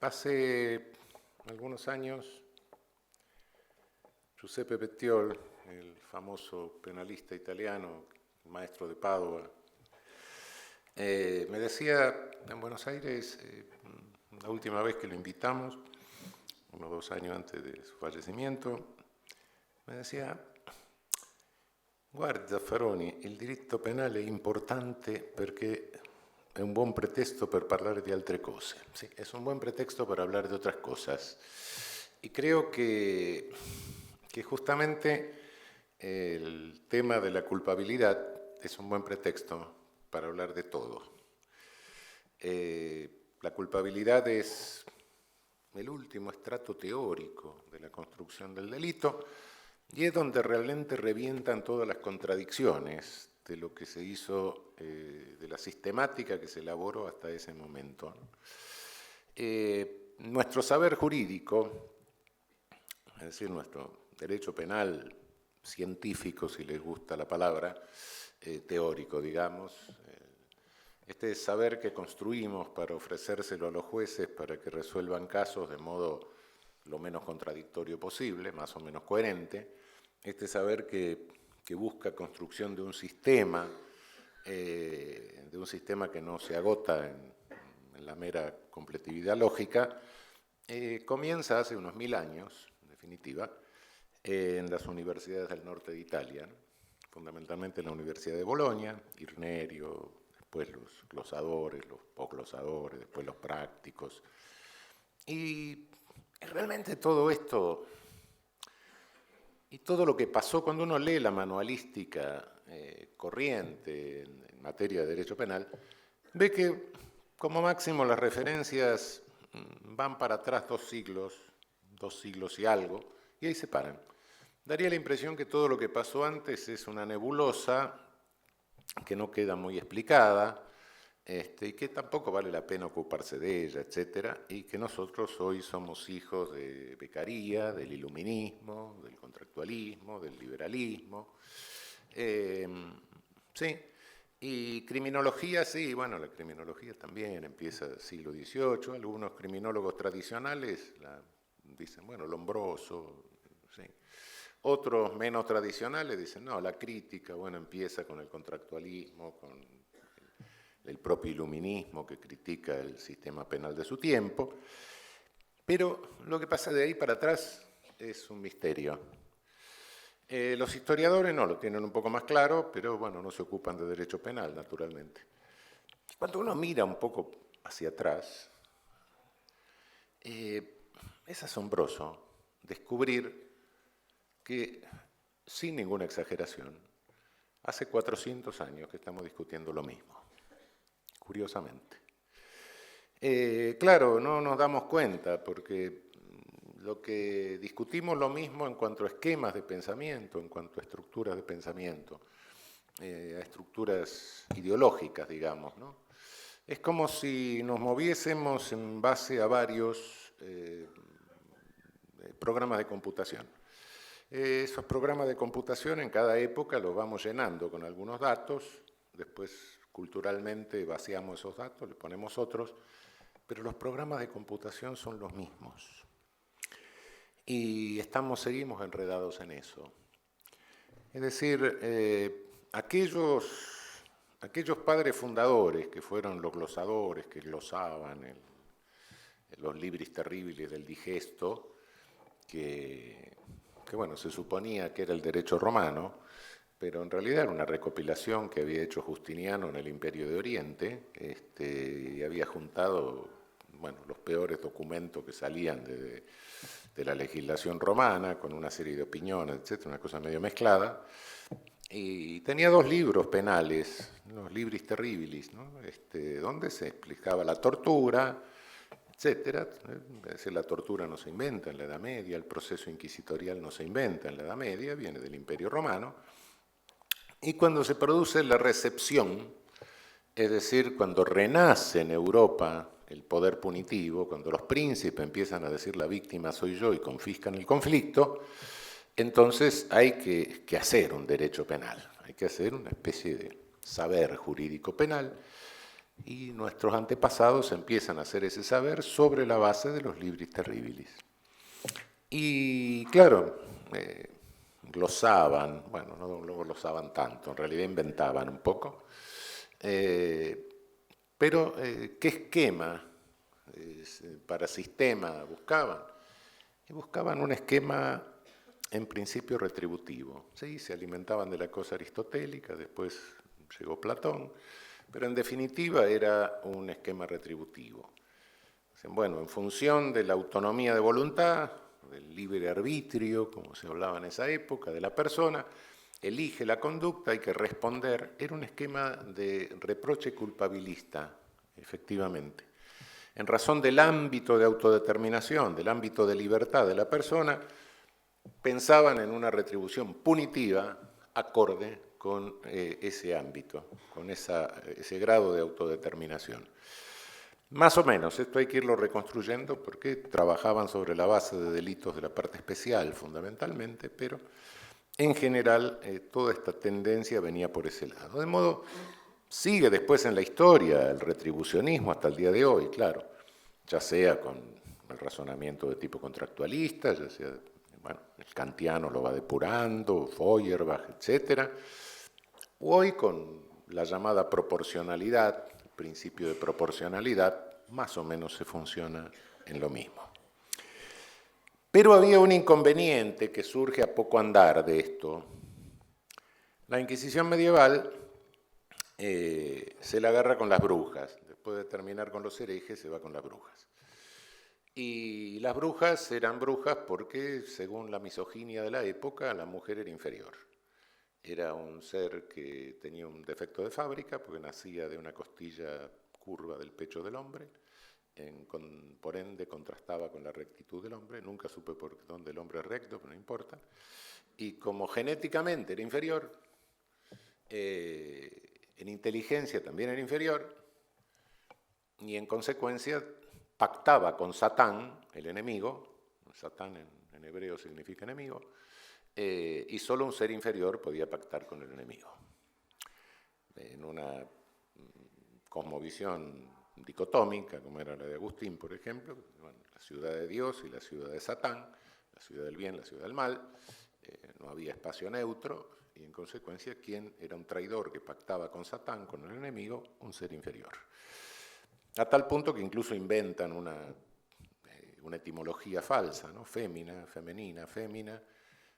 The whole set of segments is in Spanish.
Hace algunos años, Giuseppe Bettiol, el famoso penalista italiano, maestro de Padua, me decía en Buenos Aires, la última vez que lo invitamos, unos 2 años antes de su fallecimiento, me decía: guarda Zaffaroni, il diritto penale è importante perché è un buon pretesto per parlare di altre cose. Sí, es un buen pretexto para hablar de otras cosas. Y creo que justamente el tema de la culpabilidad es un buen pretexto para hablar de todo. La culpabilidad es el último estrato teórico de la construcción del delito y es donde realmente revientan todas las contradicciones de lo que se hizo, de la sistemática que se elaboró hasta ese momento, ¿no? Nuestro saber jurídico, es decir, nuestro derecho penal científico, si les gusta la palabra, teórico, digamos, este saber que construimos para ofrecérselo a los jueces para que resuelvan casos de modo lo menos contradictorio posible, más o menos coherente, este saber que busca construcción de un sistema que no se agota en la mera completividad lógica, comienza hace unos 1000 años, en definitiva, en las universidades del norte de Italia, ¿no? Fundamentalmente en la Universidad de Bolonia, Irnerio, después los glosadores, los posglosadores, después los prácticos. Y realmente todo esto y todo lo que pasó cuando uno lee la manualística corriente en materia de derecho penal, ve que como máximo las referencias van para atrás 2 siglos y algo, y ahí se paran. Daría la impresión que todo lo que pasó antes es una nebulosa que no queda muy explicada, y que tampoco vale la pena ocuparse de ella, etcétera, y que nosotros hoy somos hijos de Beccaria, del iluminismo, del contractualismo, del liberalismo. Sí, y criminología, sí, bueno, la criminología también empieza del siglo XVIII, algunos criminólogos tradicionales dicen, bueno, Lombroso, sí. Otros menos tradicionales dicen, no, la crítica, bueno, empieza con el contractualismo, con el propio iluminismo que critica el sistema penal de su tiempo, pero lo que pasa de ahí para atrás es un misterio. Los historiadores no lo tienen un poco más claro, pero bueno, no se ocupan de derecho penal, naturalmente. Cuando uno mira un poco hacia atrás, es asombroso descubrir que, sin ninguna exageración, hace 400 años que estamos discutiendo lo mismo. Curiosamente. Claro, no nos damos cuenta porque lo que discutimos lo mismo en cuanto a esquemas de pensamiento, en cuanto a estructuras de pensamiento, a estructuras ideológicas, digamos, ¿no? Es como si nos moviésemos en base a varios programas de computación. Esos programas de computación en cada época los vamos llenando con algunos datos, después culturalmente vaciamos esos datos, le ponemos otros, pero los programas de computación son los mismos. Y seguimos enredados en eso. Es decir, aquellos padres fundadores que fueron los glosadores, que glosaban los libris terribilis del digesto, que bueno, se suponía que era el derecho romano, pero en realidad era una recopilación que había hecho Justiniano en el Imperio de Oriente, y había juntado, bueno, los peores documentos que salían de la legislación romana, con una serie de opiniones, etcétera, una cosa medio mezclada, y tenía 2 libros penales, los libris terribilis, ¿no? Donde se explicaba la tortura, etcétera. Es decir, la tortura no se inventa en la Edad Media, el proceso inquisitorial no se inventa en la Edad Media, viene del Imperio Romano. Y cuando se produce la recepción, es decir, cuando renace en Europa el poder punitivo, cuando los príncipes empiezan a decir la víctima soy yo y confiscan el conflicto, entonces hay que hacer un derecho penal, hay que hacer una especie de saber jurídico penal y nuestros antepasados empiezan a hacer ese saber sobre la base de los libris terribilis. Y claro, glosaban, bueno, no glosaban tanto, en realidad inventaban un poco, pero ¿qué esquema para sistema buscaban? Y buscaban un esquema en principio retributivo. ¿Sí? Se alimentaban de la cosa aristotélica, después llegó Platón, pero en definitiva era un esquema retributivo. Bueno, en función de la autonomía de voluntad, del libre arbitrio, como se hablaba en esa época, de la persona, elige la conducta, hay que responder. Era un esquema de reproche culpabilista, efectivamente. En razón del ámbito de autodeterminación, del ámbito de libertad de la persona, pensaban en una retribución punitiva acorde con ese ámbito, con ese grado de autodeterminación. Más o menos, esto hay que irlo reconstruyendo porque trabajaban sobre la base de delitos de la parte especial fundamentalmente, pero en general toda esta tendencia venía por ese lado. De modo, sigue después en la historia el retribucionismo hasta el día de hoy, claro, ya sea con el razonamiento de tipo contractualista, ya sea, bueno, el kantiano lo va depurando, Feuerbach, etc. Hoy con la llamada proporcionalidad, el principio de proporcionalidad, más o menos se funciona en lo mismo. Pero había un inconveniente que surge a poco andar de esto. La Inquisición medieval se la agarra con las brujas. Después de terminar con los herejes, se va con las brujas. Y las brujas eran brujas porque, según la misoginia de la época, la mujer era inferior. Era un ser que tenía un defecto de fábrica porque nacía de una costilla curva del pecho del hombre, por ende contrastaba con la rectitud del hombre. Nunca supe por dónde el hombre es recto, pero no importa. Y como genéticamente era inferior, en inteligencia también era inferior, y en consecuencia pactaba con Satán, el enemigo. Satán en hebreo significa enemigo, y solo un ser inferior podía pactar con el enemigo. En una cosmovisión dicotómica, como era la de Agustín, por ejemplo, bueno, la ciudad de Dios y la ciudad de Satán, la ciudad del bien, la ciudad del mal, no había espacio neutro, y en consecuencia, ¿quién era un traidor que pactaba con Satán, con el enemigo? Un ser inferior. A tal punto que incluso inventan una etimología falsa, ¿no? Fémina, femenina, fémina,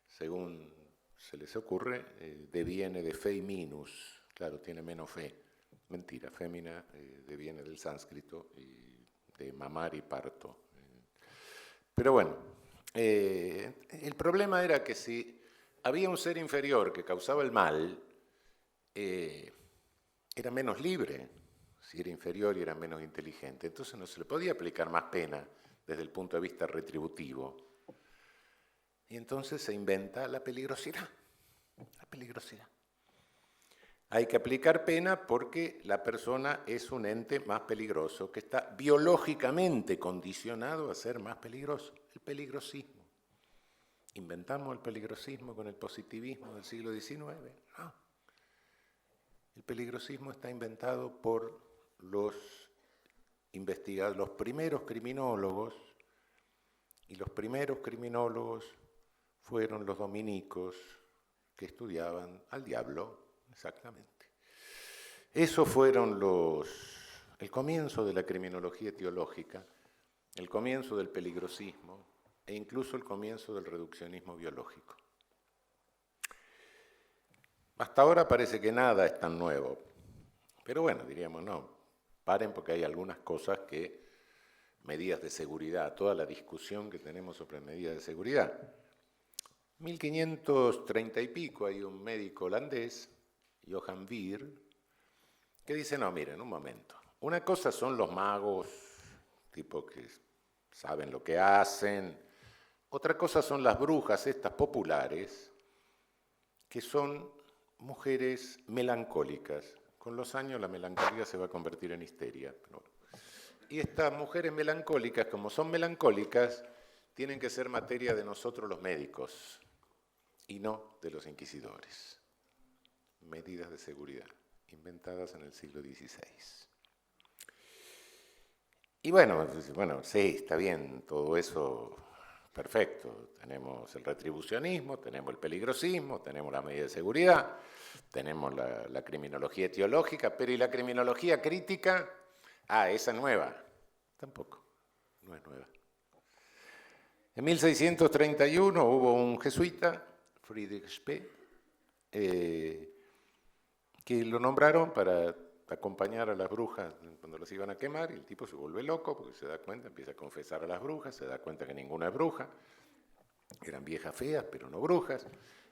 según se les ocurre, deviene de fei minus, claro, tiene menos fe. Mentira, fémina deviene del sánscrito y de mamar y parto. Pero bueno, el problema era que si había un ser inferior que causaba el mal, era menos libre, si era inferior y era menos inteligente. Entonces no se le podía aplicar más pena desde el punto de vista retributivo. Y entonces se inventa la peligrosidad. La peligrosidad. Hay que aplicar pena porque la persona es un ente más peligroso, que está biológicamente condicionado a ser más peligroso. El peligrosismo. ¿Inventamos el peligrosismo con el positivismo del siglo XIX? No. El peligrosismo está inventado por los investigadores, los primeros criminólogos, y los primeros criminólogos fueron los dominicos que estudiaban al diablo, exactamente. Esos fueron el comienzo de la criminología teológica, el comienzo del peligrosismo e incluso el comienzo del reduccionismo biológico. Hasta ahora parece que nada es tan nuevo, pero bueno, diríamos no, paren porque hay algunas cosas que, medidas de seguridad, toda la discusión que tenemos sobre medidas de seguridad. 1530 y pico hay un médico holandés, Johan Vir, que dice, no, miren, un momento, una cosa son los magos, tipo que saben lo que hacen, otra cosa son las brujas estas populares, que son mujeres melancólicas. Con los años la melancolía se va a convertir en histeria. Y estas mujeres melancólicas, como son melancólicas, tienen que ser materia de nosotros los médicos y no de los inquisidores. Medidas de seguridad inventadas en el siglo XVI. Y bueno, sí, está bien, todo eso, perfecto. Tenemos el retribucionismo, tenemos el peligrosismo, tenemos la medida de seguridad, tenemos la criminología etiológica, pero ¿y la criminología crítica? Ah, esa es nueva. Tampoco, no es nueva. En 1631 hubo un jesuita, Friedrich Spee, que lo nombraron para acompañar a las brujas cuando las iban a quemar, y el tipo se vuelve loco porque se da cuenta, empieza a confesar a las brujas, se da cuenta que ninguna es bruja, eran viejas feas, pero no brujas,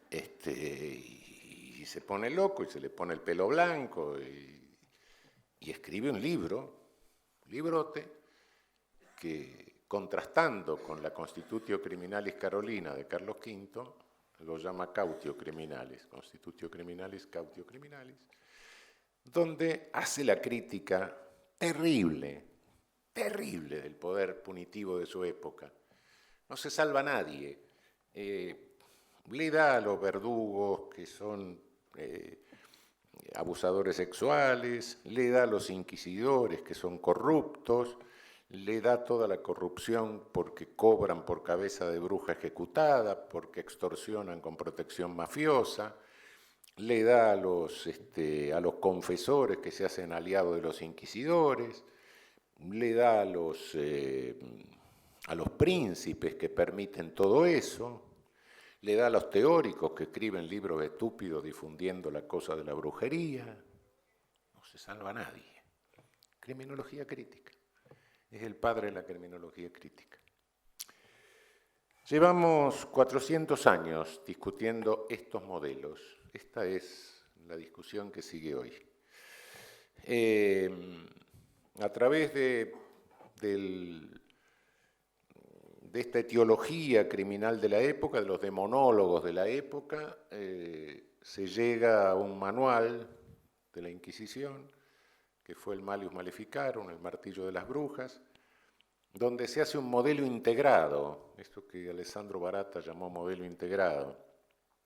y se pone loco y se le pone el pelo blanco y escribe un librote, que contrastando con la Constitutio Criminalis Carolina de Carlos V, lo llama Cautio Criminalis, Constitutio Criminalis, Cautio Criminalis, donde hace la crítica terrible, terrible del poder punitivo de su época. No se salva nadie. Le da a los verdugos que son abusadores sexuales, le da a los inquisidores que son corruptos, le da toda la corrupción porque cobran por cabeza de bruja ejecutada, porque extorsionan con protección mafiosa, le da a los confesores que se hacen aliados de los inquisidores, le da a los príncipes que permiten todo eso, le da a los teóricos que escriben libros estúpidos difundiendo la cosa de la brujería. No se salva nadie. Criminología crítica. Es el padre de la criminología crítica. Llevamos 400 años discutiendo estos modelos. Esta es la discusión que sigue hoy. A través de esta etiología criminal de la época, de los demonólogos de la época, se llega a un manual de la Inquisición, que fue el Malleus Maleficarum, el martillo de las brujas, donde se hace un modelo integrado, esto que Alessandro Baratta llamó modelo integrado,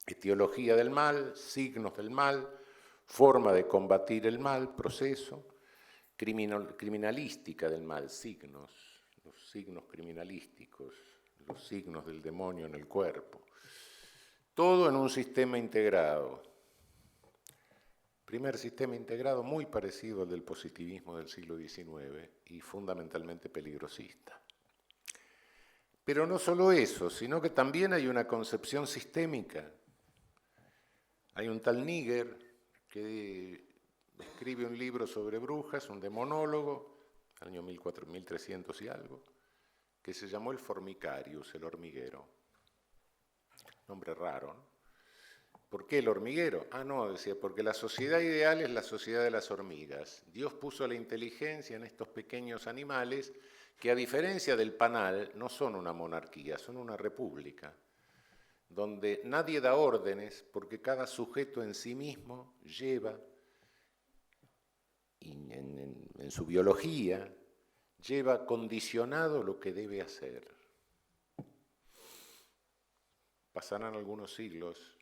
etiología del mal, signos del mal, forma de combatir el mal, proceso, criminalística del mal, signos, los signos criminalísticos, los signos del demonio en el cuerpo, todo en un sistema integrado. Primer sistema integrado muy parecido al del positivismo del siglo XIX y fundamentalmente peligrosista. Pero no solo eso, sino que también hay una concepción sistémica. Hay un tal Níger que escribe un libro sobre brujas, un demonólogo, año 1300 y algo, que se llamó el Formicarius, el hormiguero. Nombre raro, ¿no? ¿Por qué el hormiguero? Ah, no, decía, porque la sociedad ideal es la sociedad de las hormigas. Dios puso la inteligencia en estos pequeños animales que, a diferencia del panal, no son una monarquía, son una república, donde nadie da órdenes porque cada sujeto en sí mismo lleva, en su biología, lleva condicionado lo que debe hacer. Pasarán algunos siglos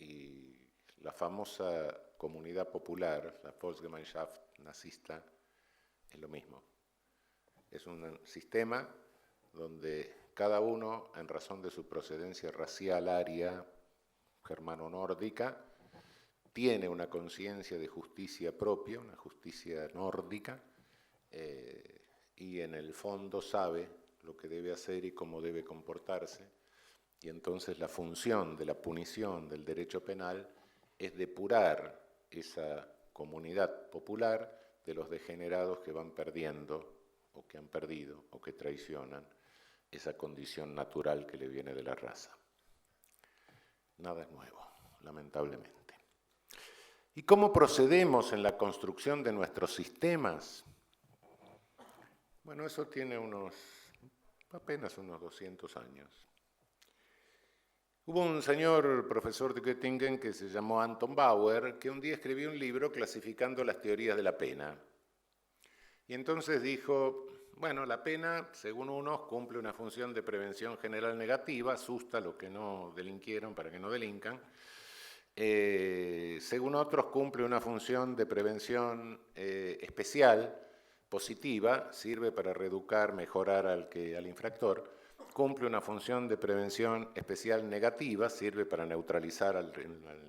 y la famosa comunidad popular, la Volksgemeinschaft nazista, es lo mismo. Es un sistema donde cada uno, en razón de su procedencia racial, aria, germano-nórdica, tiene una conciencia de justicia propia, una justicia nórdica, y en el fondo sabe lo que debe hacer y cómo debe comportarse. Y entonces la función de la punición del derecho penal es depurar esa comunidad popular de los degenerados que van perdiendo, o que han perdido, o que traicionan esa condición natural que le viene de la raza. Nada es nuevo, lamentablemente. ¿Y cómo procedemos en la construcción de nuestros sistemas? Bueno, eso tiene apenas unos 200 años. Hubo un señor profesor de Göttingen que se llamó Anton Bauer, que un día escribió un libro clasificando las teorías de la pena. Y entonces dijo, bueno, la pena, según unos, cumple una función de prevención general negativa, asusta a los que no delinquieron para que no delincan. Según otros, cumple una función de prevención especial positiva, sirve para reeducar, mejorar al infractor. Cumple una función de prevención especial negativa, sirve para neutralizar al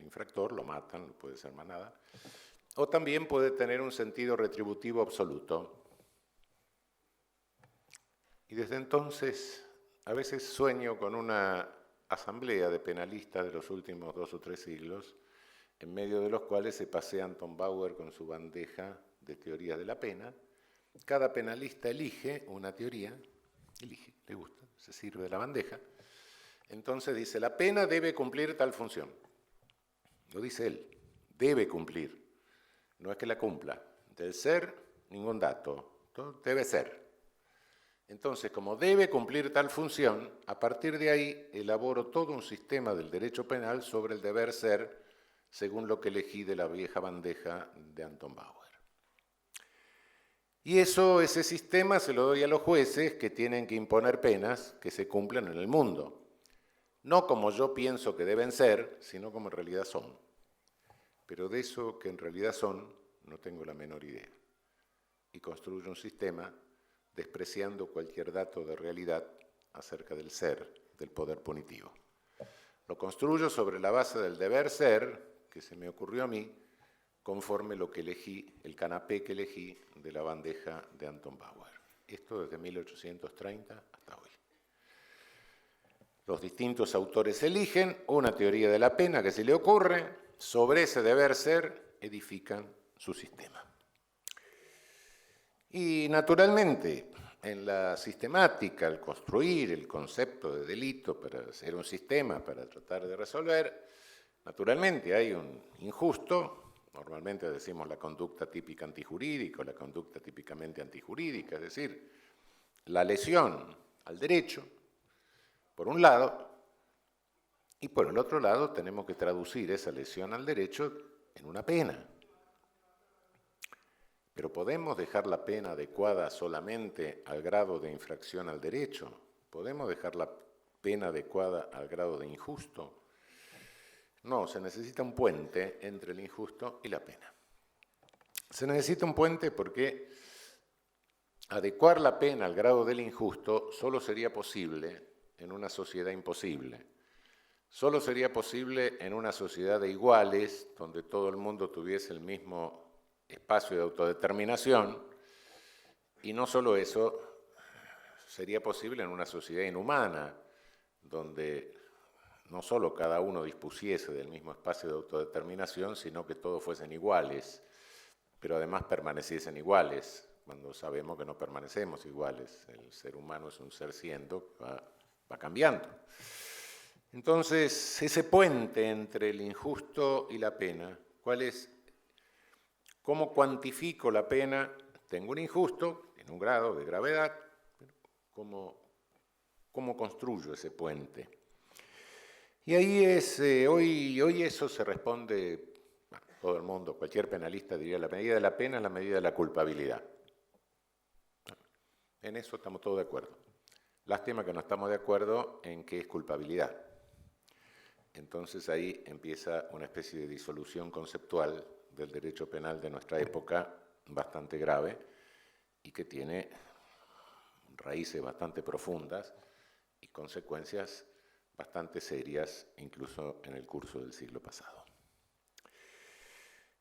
infractor, lo matan, no puede ser más nada. O también puede tener un sentido retributivo absoluto. Y desde entonces, a veces sueño con una asamblea de penalistas de los últimos 2 o 3 siglos, en medio de los cuales se pasea Anton Bauer con su bandeja de teorías de la pena. Cada penalista elige una teoría, le gusta, se sirve de la bandeja. Entonces dice, la pena debe cumplir tal función. Lo dice él, debe cumplir. No es que la cumpla. Del ser, ningún dato. Todo debe ser. Entonces, como debe cumplir tal función, a partir de ahí elaboro todo un sistema del derecho penal sobre el deber ser, según lo que elegí de la vieja bandeja de Anton Bauer. Y ese sistema se lo doy a los jueces que tienen que imponer penas que se cumplan en el mundo. No como yo pienso que deben ser, sino como en realidad son. Pero de eso que en realidad son, no tengo la menor idea. Y construyo un sistema despreciando cualquier dato de realidad acerca del ser, del poder punitivo. Lo construyo sobre la base del deber ser, que se me ocurrió a mí, conforme lo que elegí, el canapé que elegí de la bandeja de Anton Bauer. Esto desde 1830 hasta hoy. Los distintos autores eligen una teoría de la pena que se le ocurre, sobre ese deber ser edifican su sistema. Y naturalmente, en la sistemática, al construir el concepto de delito para hacer un sistema, para tratar de resolver, naturalmente hay un injusto, normalmente decimos la conducta típica antijurídica o la conducta típicamente antijurídica, es decir, la lesión al derecho, por un lado, y por el otro lado tenemos que traducir esa lesión al derecho en una pena. Pero ¿podemos dejar la pena adecuada solamente al grado de infracción al derecho? ¿Podemos dejar la pena adecuada al grado de injusto? No, se necesita un puente entre el injusto y la pena. Se necesita un puente porque adecuar la pena al grado del injusto solo sería posible en una sociedad imposible. Solo sería posible en una sociedad de iguales, donde todo el mundo tuviese el mismo espacio de autodeterminación, y no solo eso, sería posible en una sociedad inhumana, donde no solo cada uno dispusiese del mismo espacio de autodeterminación, sino que todos fuesen iguales, pero además permaneciesen iguales, cuando sabemos que no permanecemos iguales. El ser humano es un ser siendo, va cambiando. Entonces, ese puente entre el injusto y la pena, ¿cuál es? ¿Cómo cuantifico la pena? Tengo un injusto en un grado de gravedad. ¿Cómo construyo ese puente? Y ahí hoy eso se responde, bueno, todo el mundo, cualquier penalista diría, la medida de la pena es la medida de la culpabilidad. En eso estamos todos de acuerdo. Lástima que no estamos de acuerdo en qué es culpabilidad. Entonces ahí empieza una especie de disolución conceptual del derecho penal de nuestra época bastante grave y que tiene raíces bastante profundas y consecuencias bastante serias, incluso en el curso del siglo pasado.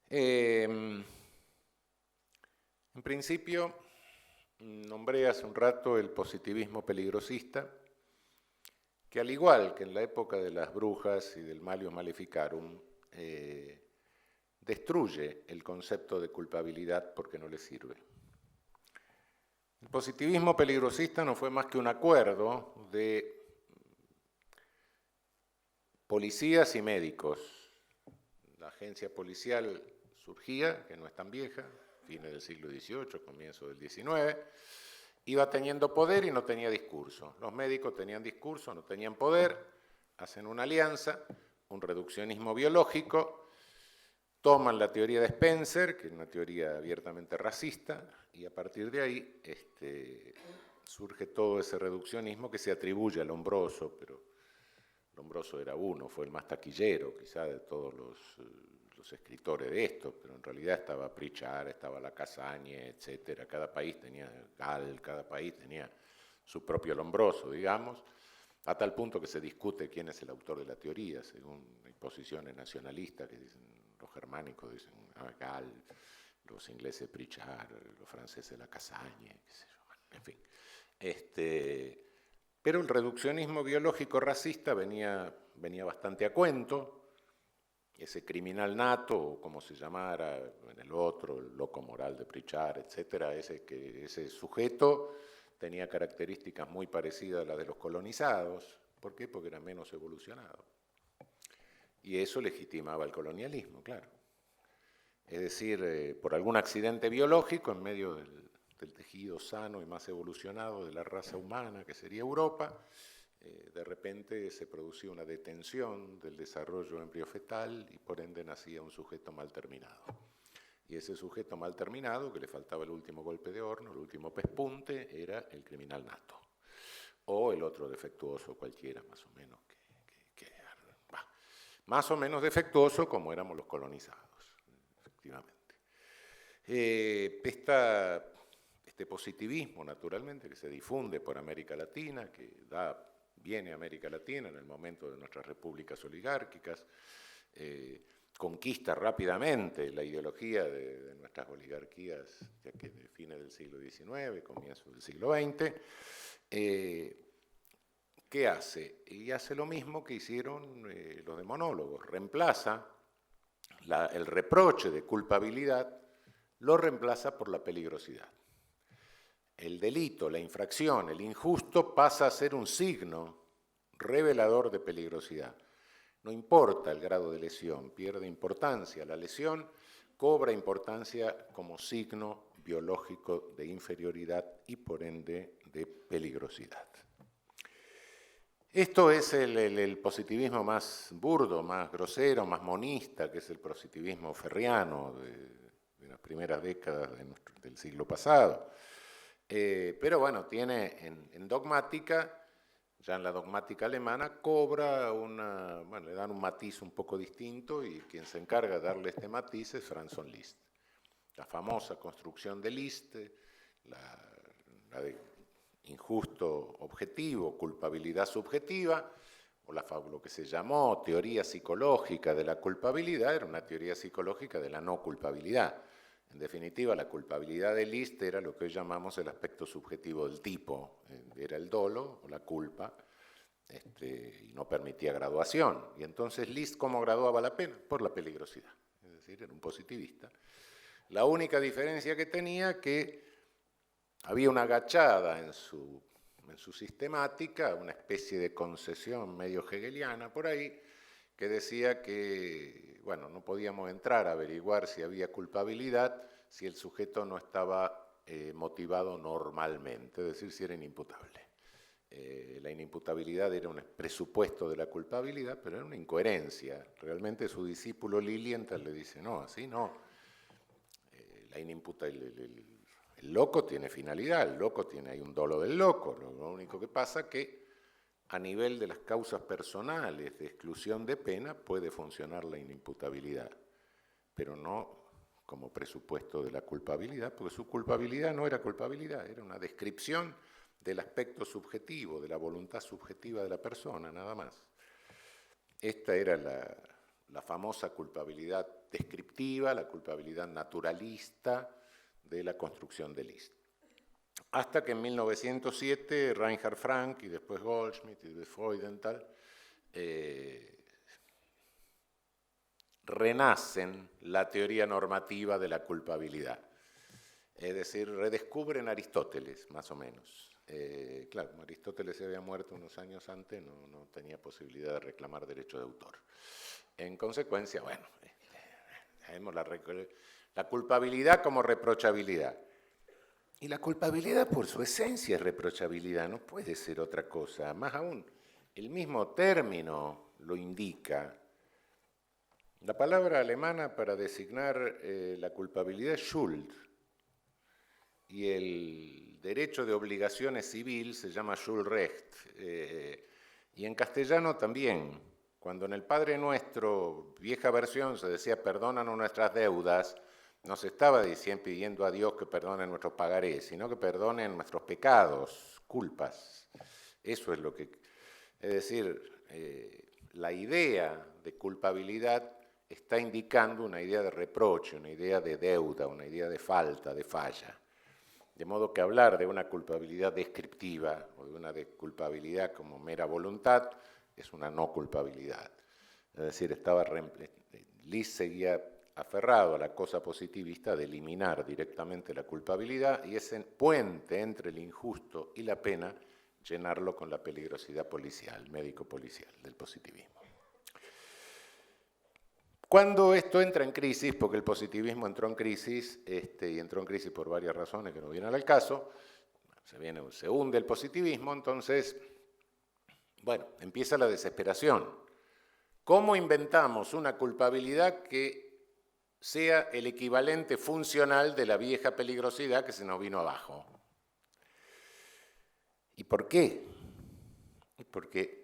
En principio, nombré hace un rato el positivismo peligrosista, que al igual que en la época de las brujas y del Malius Maleficarum, destruye el concepto de culpabilidad porque no le sirve. El positivismo peligrosista no fue más que un acuerdo de policías y médicos. La agencia policial surgía, que no es tan vieja, fines del siglo XVIII, comienzo del XIX, iba teniendo poder y no tenía discurso. Los médicos tenían discurso, no tenían poder, hacen una alianza, un reduccionismo biológico, toman la teoría de Spencer, que es una teoría abiertamente racista, y a partir de ahí surge todo ese reduccionismo que se atribuye a Lombroso, pero Lombroso era uno, fue el más taquillero quizá de todos los escritores de esto, pero en realidad estaba Pritchard, estaba la Cassagne, etc. Cada país tenía Gall, cada país tenía su propio Lombroso, digamos, a tal punto que se discute quién es el autor de la teoría, según hay posiciones nacionalistas que dicen, los germánicos dicen Gall, los ingleses Pritchard, los franceses la Cassagne, qué sé yo, bueno, en fin. Pero el reduccionismo biológico racista venía bastante a cuento. Ese criminal nato, o como se llamara en el otro, el loco moral de Pritchard, etcétera, ese sujeto tenía características muy parecidas a las de los colonizados. ¿Por qué? Porque era menos evolucionado. Y eso legitimaba el colonialismo, claro. Es decir, por algún accidente biológico en medio del tejido sano y más evolucionado de la raza humana, que sería Europa, de repente se producía una detención del desarrollo embriofetal y por ende nacía un sujeto mal terminado. Y ese sujeto mal terminado, que le faltaba el último golpe de horno, el último pespunte, era el criminal nato. O el otro defectuoso cualquiera, más o menos, más o menos defectuoso como éramos los colonizados, efectivamente. Este positivismo, naturalmente, que se difunde por América Latina, que viene a América Latina en el momento de nuestras repúblicas oligárquicas, conquista rápidamente la ideología de nuestras oligarquías, ya que de fines del siglo XIX, comienzos del siglo XX. ¿Qué hace? Y hace lo mismo que hicieron los demonólogos, reemplaza el reproche de culpabilidad, lo reemplaza por la peligrosidad. El delito, la infracción, el injusto pasa a ser un signo revelador de peligrosidad. No importa el grado de lesión, pierde importancia. La lesión cobra importancia como signo biológico de inferioridad y por ende de peligrosidad. Esto es el positivismo más burdo, más grosero, más monista, que es el positivismo ferriano de las primeras décadas del siglo pasado. Pero bueno, tiene en dogmática, ya en la dogmática alemana, le dan un matiz un poco distinto y quien se encarga de darle este matiz es Franz von Liszt. La famosa construcción de Liszt, la de injusto objetivo, culpabilidad subjetiva, o lo que se llamó teoría psicológica de la culpabilidad, era una teoría psicológica de la no culpabilidad. En definitiva, la culpabilidad de Liszt era lo que hoy llamamos el aspecto subjetivo del tipo, era el dolo o la culpa, y no permitía graduación. Y entonces Liszt, ¿cómo graduaba la pena? Por la peligrosidad, es decir, era un positivista. La única diferencia que tenía que había una agachada en su sistemática, una especie de concesión medio hegeliana por ahí, que decía que, bueno, no podíamos entrar a averiguar si había culpabilidad si el sujeto no estaba motivado normalmente, es decir, si era inimputable. La inimputabilidad era un presupuesto de la culpabilidad, pero era una incoherencia. Realmente su discípulo Lilienthal le dice, no, así no. El loco tiene finalidad, el loco tiene ahí un dolo del loco. Lo único que pasa es que a nivel de las causas personales de exclusión de pena puede funcionar la inimputabilidad, pero no como presupuesto de la culpabilidad, porque su culpabilidad no era culpabilidad, era una descripción del aspecto subjetivo, de la voluntad subjetiva de la persona, nada más. Esta era la famosa culpabilidad descriptiva, la culpabilidad naturalista de la construcción de Liszt. Hasta que en 1907 Reinhard Frank y después Goldschmidt y después Freudenthal renacen la teoría normativa de la culpabilidad. Es decir, redescubren Aristóteles, más o menos. Claro, como Aristóteles se había muerto unos años antes, no tenía posibilidad de reclamar derecho de autor. En consecuencia, bueno, vemos la culpabilidad como reprochabilidad. Y la culpabilidad por su esencia es reprochabilidad, no puede ser otra cosa. Más aún, el mismo término lo indica. La palabra alemana para designar la culpabilidad es Schuld. Y el derecho de obligaciones civil se llama Schuldrecht. Y en castellano también Cuando en el Padre Nuestro, vieja versión, se decía perdónanos nuestras deudas, no se estaba pidiendo a Dios que perdone nuestros pagarés, sino que perdone nuestros pecados, culpas. Eso es lo que... Es decir, la idea de culpabilidad está indicando una idea de reproche, una idea de deuda, una idea de falta, de falla. De modo que hablar de una culpabilidad descriptiva o de una culpabilidad como mera voluntad es una no culpabilidad. Es decir, Lis seguía aferrado a la cosa positivista de eliminar directamente la culpabilidad y ese puente entre el injusto y la pena llenarlo con la peligrosidad policial, médico-policial del positivismo. Cuando esto entra en crisis, porque el positivismo entró en crisis, y entró en crisis por varias razones que no vienen al caso, se hunde el positivismo, entonces, bueno, empieza la desesperación. ¿Cómo inventamos una culpabilidad que sea el equivalente funcional de la vieja peligrosidad que se nos vino abajo? ¿Y por qué? Porque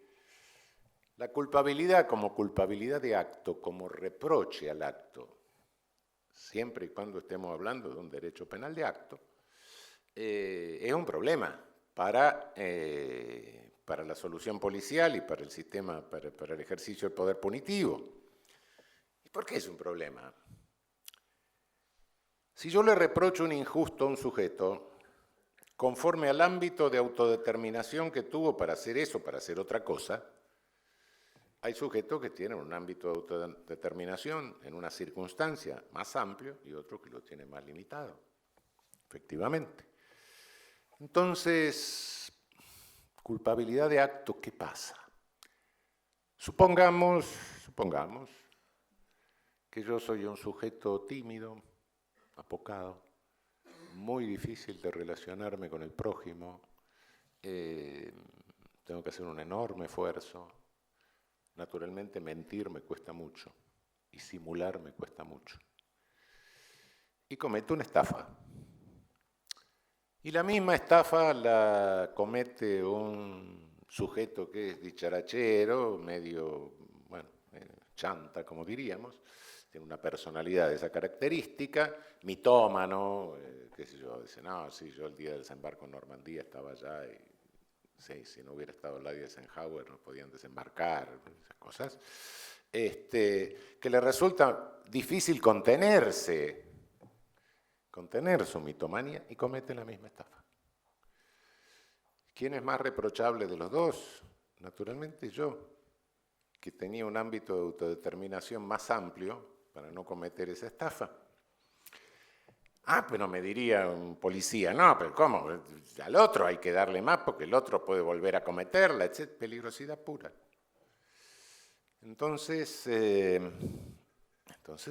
la culpabilidad como culpabilidad de acto, como reproche al acto, siempre y cuando estemos hablando de un derecho penal de acto, es un problema para la solución policial y para el sistema, para el ejercicio del poder punitivo. ¿Y por qué es un problema? Si yo le reprocho un injusto a un sujeto, conforme al ámbito de autodeterminación que tuvo para hacer eso, para hacer otra cosa, hay sujetos que tienen un ámbito de autodeterminación en una circunstancia más amplio y otros que lo tienen más limitado, efectivamente. Entonces, culpabilidad de acto, ¿qué pasa? Supongamos que yo soy un sujeto tímido, apocado, muy difícil de relacionarme con el prójimo, tengo que hacer un enorme esfuerzo. Naturalmente mentir me cuesta mucho y simular me cuesta mucho. Y cometo una estafa. Y la misma estafa la comete un sujeto que es dicharachero, medio, bueno, chanta, como diríamos, tiene una personalidad de esa característica, mitómano, qué sé yo, dice, no, sí, yo el día del desembarco en Normandía estaba allá y sí, si no hubiera estado el de Eisenhower no podían desembarcar, esas cosas, que le resulta difícil contener su mitomanía y comete la misma estafa. ¿Quién es más reprochable de los dos? Naturalmente yo, que tenía un ámbito de autodeterminación más amplio para no cometer esa estafa. Ah, pero me diría un policía, no, pero ¿cómo? Al otro hay que darle más porque el otro puede volver a cometerla, etc. Peligrosidad pura. Entonces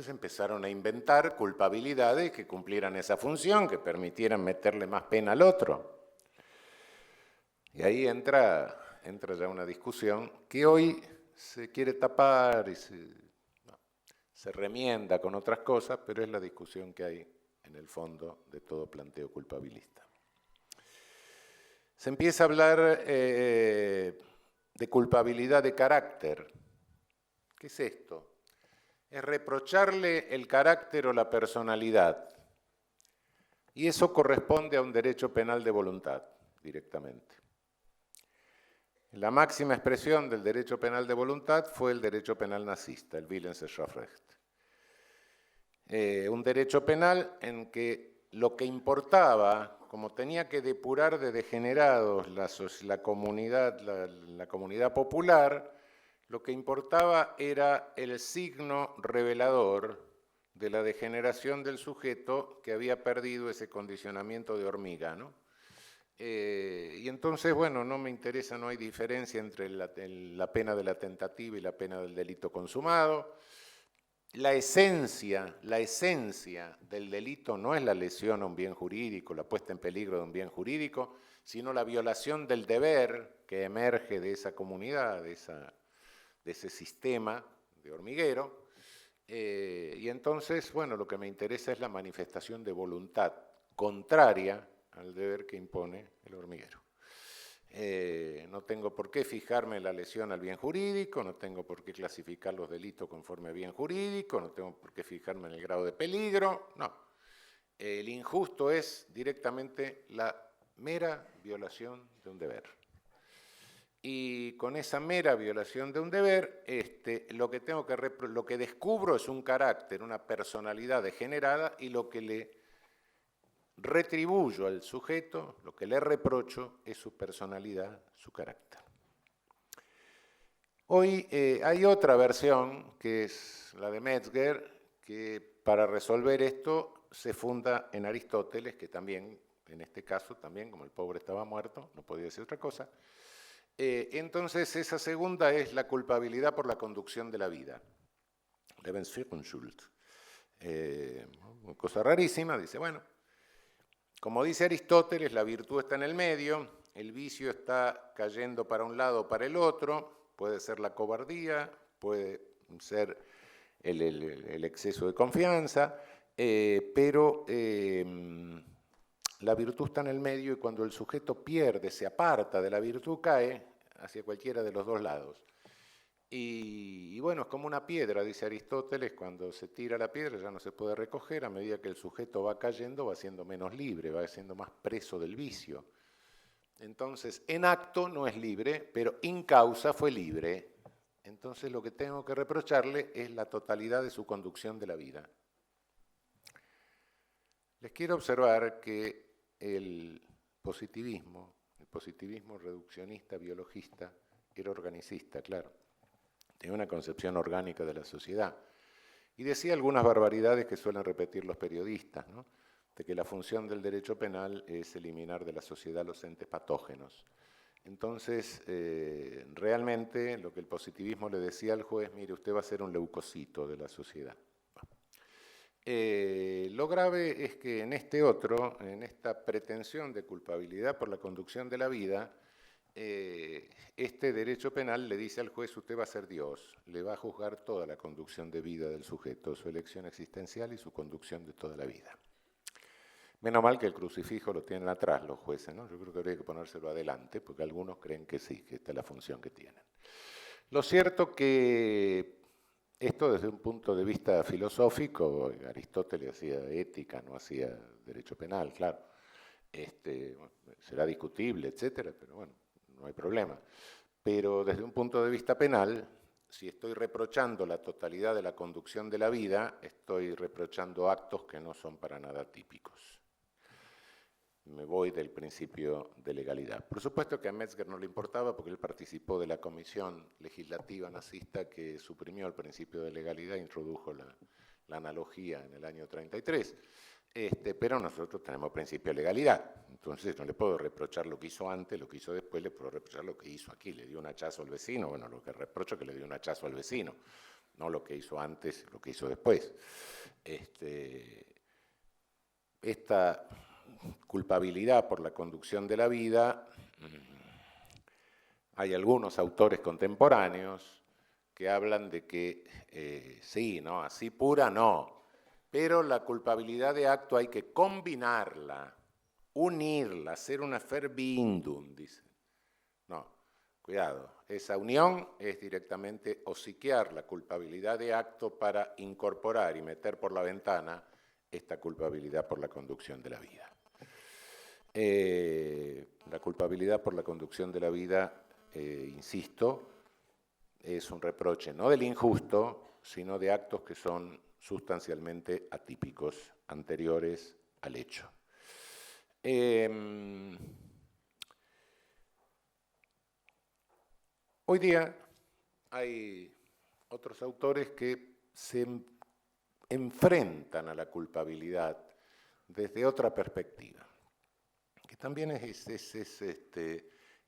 empezaron a inventar culpabilidades que cumplieran esa función, que permitieran meterle más pena al otro. Y ahí entra ya una discusión que hoy se quiere tapar y se remienda con otras cosas, pero es la discusión que hay en el fondo de todo planteo culpabilista. Se empieza a hablar de culpabilidad de carácter. ¿Qué es esto? Es reprocharle el carácter o la personalidad. Y eso corresponde a un derecho penal de voluntad, directamente. La máxima expresión del derecho penal de voluntad fue el derecho penal nazista, el Willensstrafrecht. Un derecho penal en que lo que importaba, como tenía que depurar de degenerados la comunidad popular, lo que importaba era el signo revelador de la degeneración del sujeto que había perdido ese condicionamiento de hormiga, ¿no? Y entonces, bueno, no me interesa, no hay diferencia entre la pena de la tentativa y la pena del delito consumado. La esencia del delito no es la lesión a un bien jurídico, la puesta en peligro de un bien jurídico, sino la violación del deber que emerge de esa comunidad, de ese sistema de hormiguero. Y entonces, bueno, lo que me interesa es la manifestación de voluntad contraria al deber que impone el hormiguero. No tengo por qué fijarme en la lesión al bien jurídico, no tengo por qué clasificar los delitos conforme a bien jurídico, no tengo por qué fijarme en el grado de peligro, no. El injusto es directamente la mera violación de un deber. Y con esa mera violación de un deber, lo que descubro es un carácter, una personalidad degenerada, y lo que le retribuyo al sujeto, lo que le reprocho, es su personalidad, su carácter. Hoy hay otra versión, que es la de Metzger, que para resolver esto se funda en Aristóteles, que también, en este caso, también, como el pobre estaba muerto, no podía decir otra cosa. Entonces, esa segunda es la culpabilidad por la conducción de la vida. Lebensführungsschuld. Cosa rarísima, dice, bueno, como dice Aristóteles, la virtud está en el medio, el vicio está cayendo para un lado o para el otro, puede ser la cobardía, puede ser el exceso de confianza, pero la virtud está en el medio, y cuando el sujeto pierde, se aparta de la virtud, cae hacia cualquiera de los dos lados. Y bueno, es como una piedra, dice Aristóteles, cuando se tira la piedra ya no se puede recoger, a medida que el sujeto va cayendo va siendo menos libre, va siendo más preso del vicio. Entonces, en acto no es libre, pero in causa fue libre. Entonces lo que tengo que reprocharle es la totalidad de su conducción de la vida. Les quiero observar que el positivismo reduccionista, biologista, era organicista, claro. Tenía una concepción orgánica de la sociedad. Y decía algunas barbaridades que suelen repetir los periodistas, ¿no? De que la función del derecho penal es eliminar de la sociedad los entes patógenos. Entonces, realmente lo que el positivismo le decía al juez, mire, usted va a ser un leucocito de la sociedad. Lo grave es que en esta pretensión de culpabilidad por la conducción de la vida, este derecho penal le dice al juez, usted va a ser Dios, le va a juzgar toda la conducción de vida del sujeto, su elección existencial y su conducción de toda la vida. Menos mal que el crucifijo lo tienen atrás los jueces, ¿no? Yo creo que habría que ponérselo adelante, porque algunos creen que sí, que esta es la función que tienen. Lo cierto que esto desde un punto de vista filosófico, Aristóteles hacía ética, no hacía derecho penal, claro. Será discutible, etcétera, pero bueno, no hay problema. Pero desde un punto de vista penal, si estoy reprochando la totalidad de la conducción de la vida, estoy reprochando actos que no son para nada típicos. Me voy del principio de legalidad. Por supuesto que a Metzger no le importaba, porque él participó de la comisión legislativa nazista que suprimió el principio de legalidad e introdujo la analogía en el año 33. Pero nosotros tenemos principio de legalidad, entonces no le puedo reprochar lo que hizo antes, lo que hizo después, le puedo reprochar lo que hizo aquí. Le dio un hachazo al vecino, bueno, lo que reprocho es que le dio un hachazo al vecino, no lo que hizo antes, lo que hizo después. Esta culpabilidad por la conducción de la vida, hay algunos autores contemporáneos que hablan de que sí, ¿no? Así pura no, pero la culpabilidad de acto hay que combinarla, unirla, hacer una verbindung, dicen. No, cuidado, esa unión es directamente hociquear la culpabilidad de acto para incorporar y meter por la ventana esta culpabilidad por la conducción de la vida. La culpabilidad por la conducción de la vida, insisto, es un reproche no del injusto, sino de actos que son sustancialmente atípicos, anteriores al hecho. Hoy día hay otros autores que se enfrentan a la culpabilidad desde otra perspectiva, que también es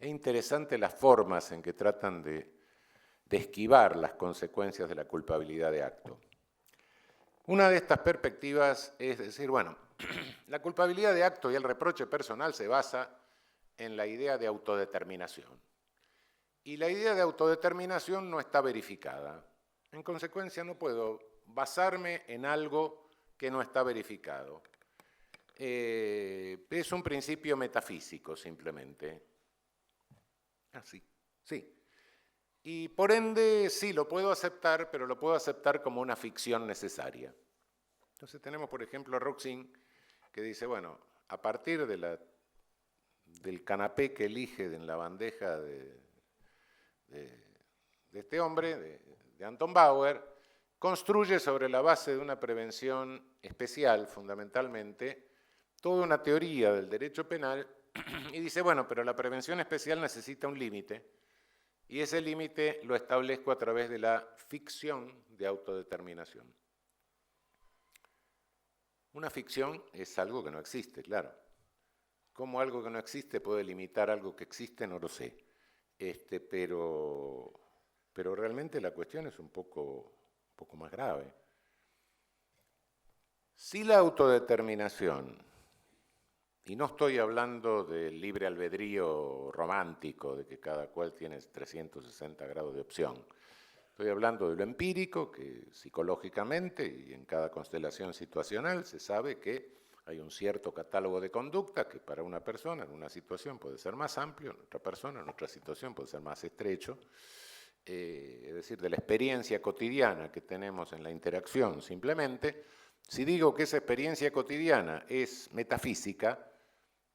interesante las formas en que tratan de esquivar las consecuencias de la culpabilidad de acto. Una de estas perspectivas es decir, bueno, la culpabilidad de acto y el reproche personal se basa en la idea de autodeterminación. Y la idea de autodeterminación no está verificada. En consecuencia, no puedo basarme en algo que no está verificado. Es un principio metafísico, simplemente. Así, sí. Y por ende, sí, lo puedo aceptar, pero lo puedo aceptar como una ficción necesaria. Entonces tenemos, por ejemplo, a Roxin, que dice, bueno, a partir del canapé que elige en la bandeja de este hombre, de Anton Bauer, construye sobre la base de una prevención especial, fundamentalmente, toda una teoría del derecho penal y dice, bueno, pero la prevención especial necesita un límite y ese límite lo establezco a través de la ficción de autodeterminación. Una ficción es algo que no existe, claro. ¿Cómo algo que no existe puede limitar algo que existe? No lo sé. Pero realmente la cuestión es un poco más grave. Si la autodeterminación, y no estoy hablando del libre albedrío romántico, de que cada cual tiene 360 grados de opción, estoy hablando de lo empírico, que psicológicamente y en cada constelación situacional se sabe que hay un cierto catálogo de conducta que para una persona en una situación puede ser más amplio, en otra persona en otra situación puede ser más estrecho. Es decir, de la experiencia cotidiana que tenemos en la interacción simplemente, si digo que esa experiencia cotidiana es metafísica,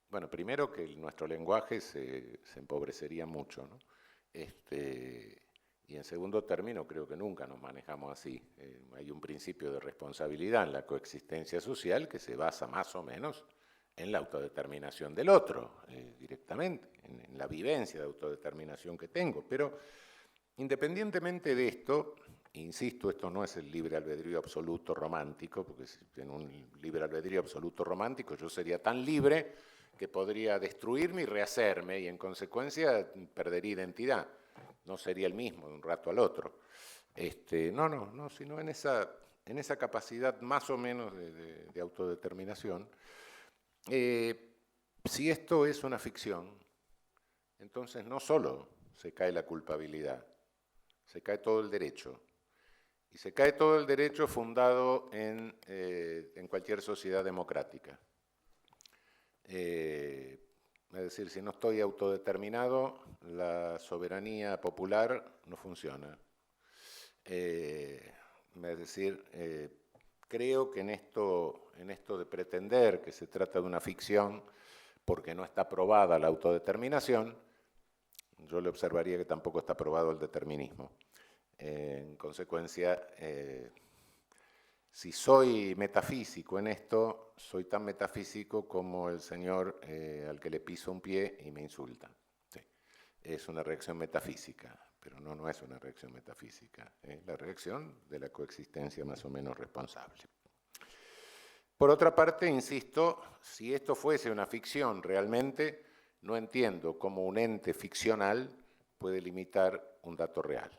bueno, primero que nuestro lenguaje se empobrecería mucho, ¿no? Y en segundo término, creo que nunca nos manejamos así. Hay un principio de responsabilidad en la coexistencia social que se basa más o menos en la autodeterminación del otro, directamente, en la vivencia de autodeterminación que tengo. Pero independientemente de esto, insisto, esto no es el libre albedrío absoluto romántico, porque en un libre albedrío absoluto romántico yo sería tan libre que podría destruirme y rehacerme y en consecuencia perdería identidad. No sería el mismo de un rato al otro. No, sino en esa capacidad más o menos de autodeterminación. Si esto es una ficción, entonces no solo se cae la culpabilidad, se cae todo el derecho. Y se cae todo el derecho fundado en cualquier sociedad democrática. Es decir, si no estoy autodeterminado, la soberanía popular no funciona. Es decir, creo que en esto de pretender que se trata de una ficción porque no está probada la autodeterminación, yo le observaría que tampoco está probado el determinismo. En consecuencia, si soy metafísico en esto, soy tan metafísico como el señor al que le piso un pie y me insulta. Sí. Es una reacción metafísica, pero no es una reacción metafísica. Es la reacción de la coexistencia más o menos responsable. Por otra parte, insisto, si esto fuese una ficción realmente, no entiendo cómo un ente ficcional puede limitar un dato real.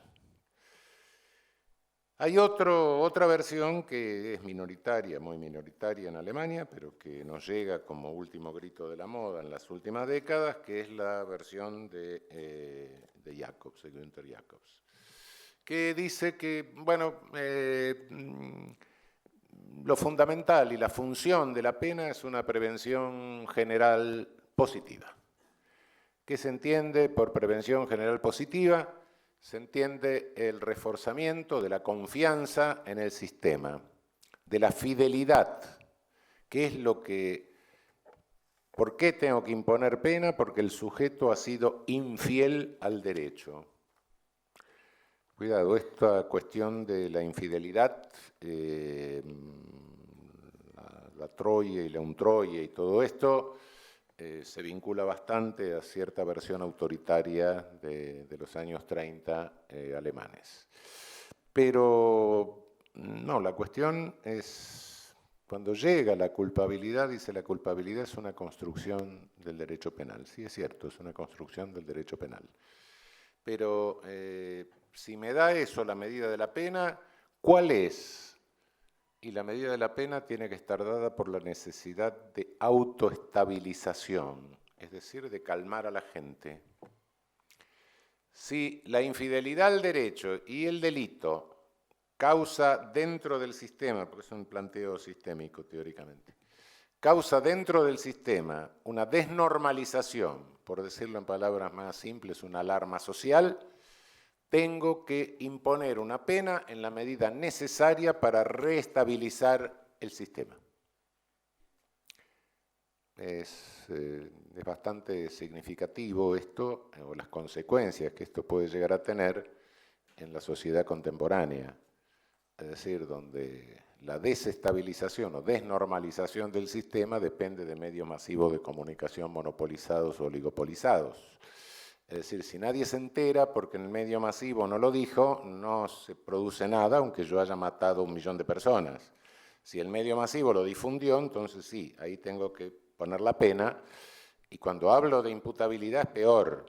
Hay otra versión que es minoritaria, muy minoritaria en Alemania, pero que nos llega como último grito de la moda en las últimas décadas, que es la versión de Jacobs, de Günther Jacobs, que dice que, bueno, lo fundamental y la función de la pena es una prevención general positiva. ¿Qué se entiende por prevención general positiva? Se entiende el reforzamiento de la confianza en el sistema, de la fidelidad, que es lo que... ¿Por qué tengo que imponer pena? Porque el sujeto ha sido infiel al derecho. Cuidado, esta cuestión de la infidelidad, la Troya y la Untroya y todo esto, se vincula bastante a cierta versión autoritaria de los años 30 alemanes. Pero no, la cuestión es, cuando llega la culpabilidad, dice la culpabilidad es una construcción del derecho penal. Sí, es cierto, es una construcción del derecho penal. Pero si me da eso la medida de la pena, ¿cuál es? Y la medida de la pena tiene que estar dada por la necesidad de autoestabilización, es decir, de calmar a la gente. Si la infidelidad al derecho y el delito causa dentro del sistema, porque es un planteo sistémico teóricamente, causa dentro del sistema una desnormalización, por decirlo en palabras más simples, una alarma social, tengo que imponer una pena en la medida necesaria para reestabilizar el sistema. Es bastante significativo esto, o las consecuencias que esto puede llegar a tener en la sociedad contemporánea, es decir, donde la desestabilización o desnormalización del sistema depende de medios masivos de comunicación monopolizados o oligopolizados. Es decir, si nadie se entera porque el medio masivo no lo dijo, no se produce nada, aunque yo haya matado a 1 millón de personas. Si el medio masivo lo difundió, entonces sí, ahí tengo que poner la pena. Y cuando hablo de imputabilidad es peor,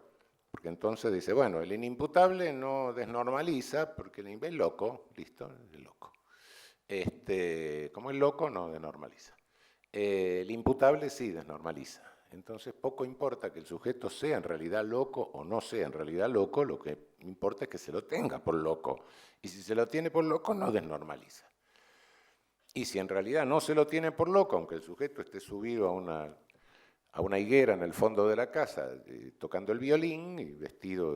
porque entonces dice, bueno, el inimputable no desnormaliza porque el es loco, listo, es loco. Como es loco, no desnormaliza. El imputable sí desnormaliza. Entonces poco importa que el sujeto sea en realidad loco o no sea en realidad loco, lo que importa es que se lo tenga por loco. Y si se lo tiene por loco, no desnormaliza. Y si en realidad no se lo tiene por loco, aunque el sujeto esté subido a una higuera en el fondo de la casa, tocando el violín y vestido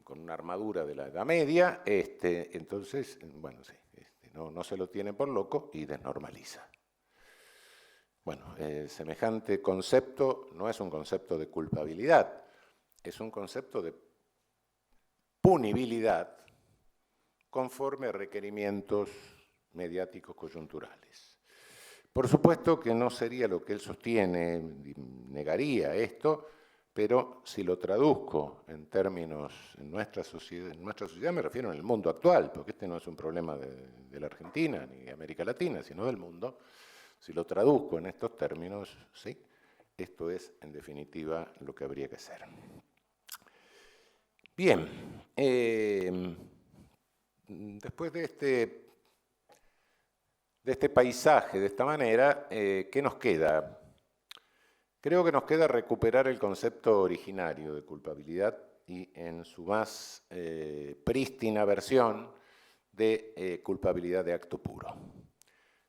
con una armadura de la Edad Media, entonces, bueno, sí, no se lo tiene por loco y desnormaliza. Bueno, semejante concepto no es un concepto de culpabilidad, es un concepto de punibilidad conforme a requerimientos mediáticos coyunturales. Por supuesto que no sería lo que él sostiene, negaría esto, pero si lo traduzco en términos en nuestra sociedad me refiero en el mundo actual, porque este no es un problema de la Argentina ni de América Latina, sino del mundo. Si lo traduzco en estos términos, sí, esto es en definitiva lo que habría que hacer. Bien, después de este paisaje, de esta manera, ¿qué nos queda? Creo que nos queda recuperar el concepto originario de culpabilidad y en su más prístina versión de culpabilidad de acto puro.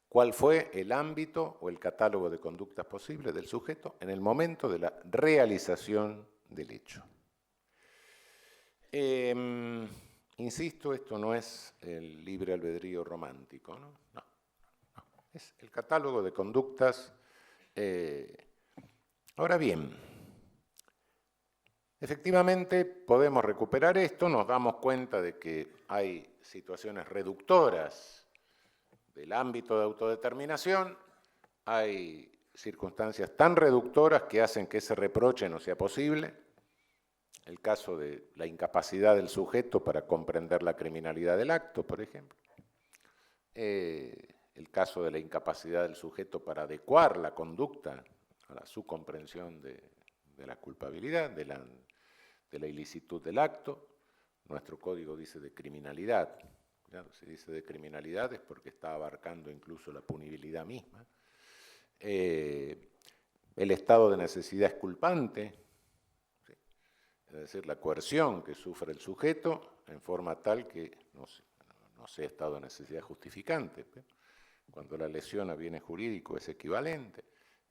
¿Cuál fue el ámbito o el catálogo de conductas posibles del sujeto en el momento de la realización del hecho? Insisto, esto no es el libre albedrío romántico, ¿no? No. Es el catálogo de conductas. Ahora bien, efectivamente podemos recuperar esto, nos damos cuenta de que hay situaciones reductoras del ámbito de autodeterminación, hay circunstancias tan reductoras que hacen que ese reproche no sea posible. El caso de la incapacidad del sujeto para comprender la criminalidad del acto, por ejemplo. El caso de la incapacidad del sujeto para adecuar la conducta a su comprensión de la culpabilidad, de la ilicitud del acto. Nuestro código dice de criminalidad. Claro, si dice de criminalidad es porque está abarcando incluso la punibilidad misma. El estado de necesidad exculpante, ¿sí? Es decir, la coerción que sufre el sujeto en forma tal que no sea estado de necesidad justificante. Cuando la lesión a bienes jurídicos es equivalente,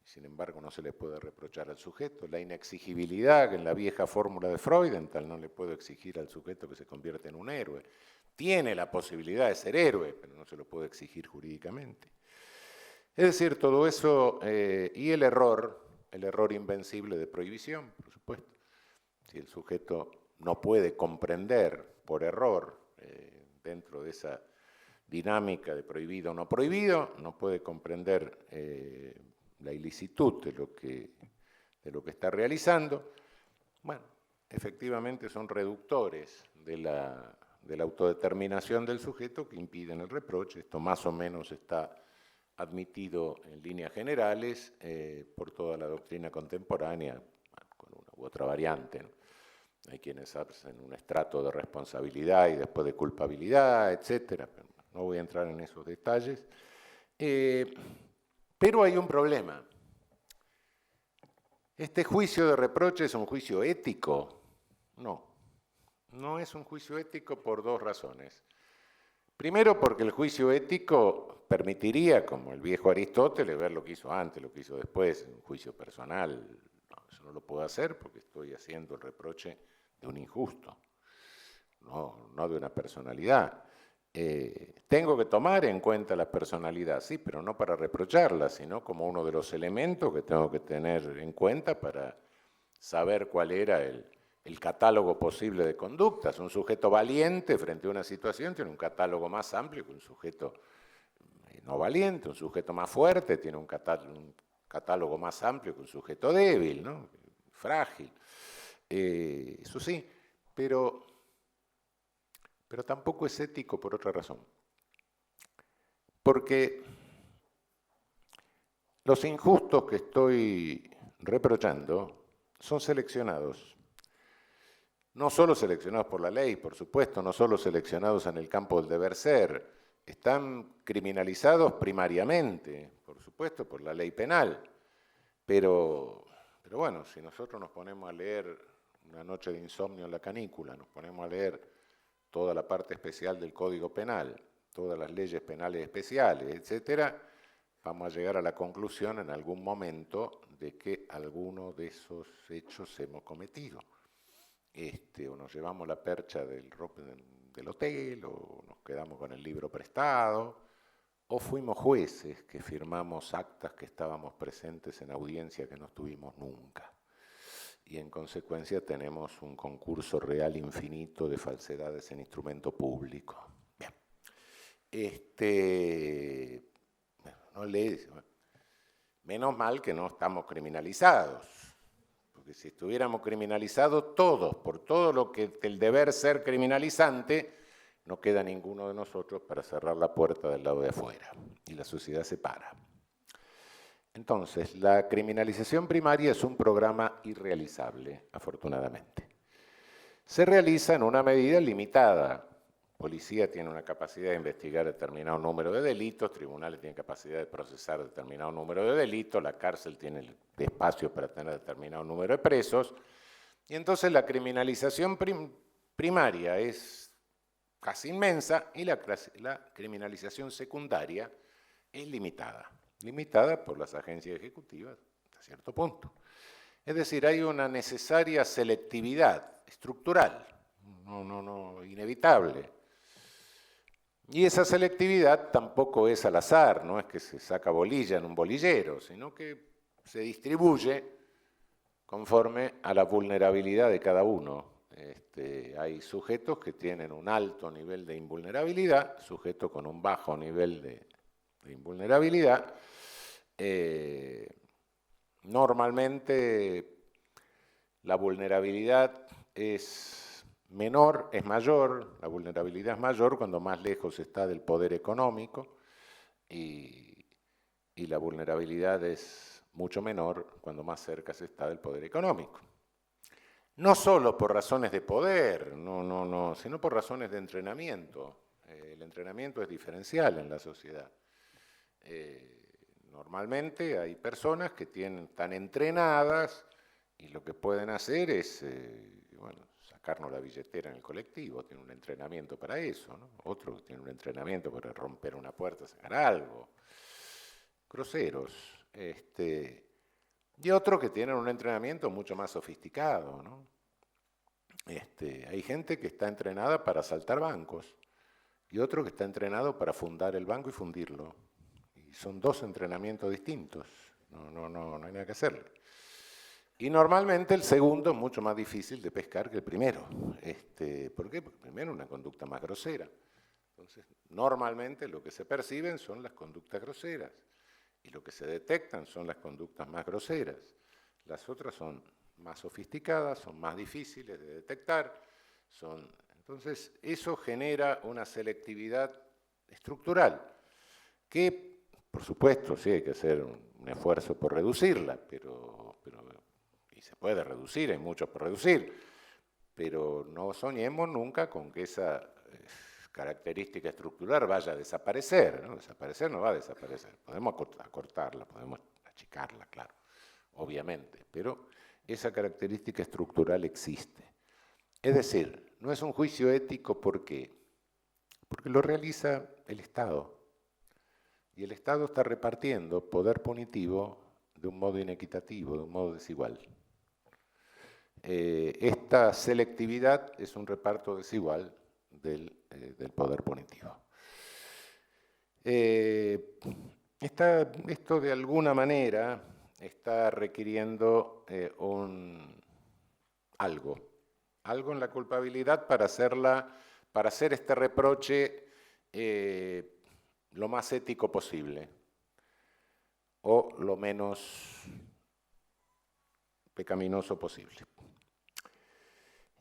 sin embargo no se le puede reprochar al sujeto. La inexigibilidad, que en la vieja fórmula de Freud, en tal no le puedo exigir al sujeto que se convierta en un héroe. Tiene la posibilidad de ser héroe, pero no se lo puede exigir jurídicamente. Es decir, todo eso y el error invencible de prohibición, por supuesto. Si el sujeto no puede comprender por error dentro de esa dinámica de prohibido o no prohibido, no puede comprender la ilicitud de lo que está realizando. Bueno, efectivamente son reductores de la autodeterminación del sujeto que impiden el reproche. Esto más o menos está admitido en líneas generales por toda la doctrina contemporánea, con una u otra variante, ¿no? Hay quienes hacen un estrato de responsabilidad y después de culpabilidad, etc. No voy a entrar en esos detalles. Pero hay un problema. ¿Este juicio de reproche es un juicio ético? No. No es un juicio ético por dos razones. Primero porque el juicio ético permitiría, como el viejo Aristóteles, ver lo que hizo antes, lo que hizo después, un juicio personal. No, eso no lo puedo hacer porque estoy haciendo el reproche de un injusto, no de una personalidad. Tengo que tomar en cuenta la personalidad, sí, pero no para reprocharla, sino como uno de los elementos que tengo que tener en cuenta para saber cuál era el catálogo posible de conductas. Un sujeto valiente frente a una situación tiene un catálogo más amplio que un sujeto no valiente, un sujeto más fuerte tiene un catálogo más amplio que un sujeto débil, ¿no? Frágil. Eso sí, pero tampoco es ético por otra razón. Porque los injustos que estoy reprochando son seleccionados. No solo seleccionados por la ley, por supuesto, no solo seleccionados en el campo del deber ser, están criminalizados primariamente, por supuesto, por la ley penal. Pero bueno, si nosotros nos ponemos a leer Una noche de insomnio en la canícula, nos ponemos a leer toda la parte especial del Código Penal, todas las leyes penales especiales, etcétera, vamos a llegar a la conclusión en algún momento de que alguno de esos hechos hemos cometido. O nos llevamos la percha del hotel, o nos quedamos con el libro prestado, o fuimos jueces que firmamos actas que estábamos presentes en audiencia que no estuvimos nunca. Y en consecuencia tenemos un concurso real infinito de falsedades en instrumento público. Bien. Menos mal que no estamos criminalizados. Porque si estuviéramos criminalizados todos, por todo lo que el deber ser criminalizante, no queda ninguno de nosotros para cerrar la puerta del lado de afuera. Y la sociedad se para. Entonces, la criminalización primaria es un programa irrealizable, afortunadamente. Se realiza en una medida limitada. Policía tiene una capacidad de investigar determinado número de delitos, tribunales tienen capacidad de procesar determinado número de delitos, la cárcel tiene espacio para tener determinado número de presos, y entonces la criminalización primaria es casi inmensa y la criminalización secundaria es limitada por las agencias ejecutivas hasta cierto punto. Es decir, hay una necesaria selectividad estructural, inevitable. Y esa selectividad tampoco es al azar, no es que se saca bolilla en un bolillero, sino que se distribuye conforme a la vulnerabilidad de cada uno. Hay sujetos que tienen un alto nivel de invulnerabilidad, sujetos con un bajo nivel de invulnerabilidad. Normalmente la vulnerabilidad es mayor, la vulnerabilidad es mayor cuando más lejos está del poder económico y la vulnerabilidad es mucho menor cuando más cerca se está del poder económico. No solo por razones de poder, sino por razones de entrenamiento. El entrenamiento es diferencial en la sociedad. Normalmente hay personas que están entrenadas y lo que pueden hacer es, sacarnos la billetera en el colectivo, tienen un entrenamiento para eso, ¿no? Otro que tiene un entrenamiento para romper una puerta, sacar algo. Groseros. Y otros que tienen un entrenamiento mucho más sofisticado, ¿no? Hay gente que está entrenada para asaltar bancos y otro que está entrenado para fundar el banco y fundirlo. Y son dos entrenamientos distintos, no hay nada que hacerle. Y normalmente el segundo es mucho más difícil de pescar que el primero. ¿Por qué? Porque el primero es una conducta más grosera. Entonces, normalmente lo que se perciben son las conductas groseras y lo que se detectan son las conductas más groseras. Las otras son más sofisticadas, son más difíciles de detectar. Entonces, eso genera una selectividad estructural que, por supuesto, sí hay que hacer un esfuerzo por reducirla, y se puede reducir, hay mucho por reducir, pero no soñemos nunca con que esa característica estructural vaya a desaparecer, ¿no? Desaparecer no va a desaparecer, podemos acortarla, podemos achicarla, claro, obviamente, pero esa característica estructural existe. Es decir, no es un juicio ético, ¿por qué? Porque lo realiza el Estado. Y el Estado está repartiendo poder punitivo de un modo inequitativo, de un modo desigual. Esta selectividad es un reparto desigual del poder punitivo. Esto de alguna manera está requiriendo algo en la culpabilidad para hacer este reproche lo más ético posible o lo menos pecaminoso posible.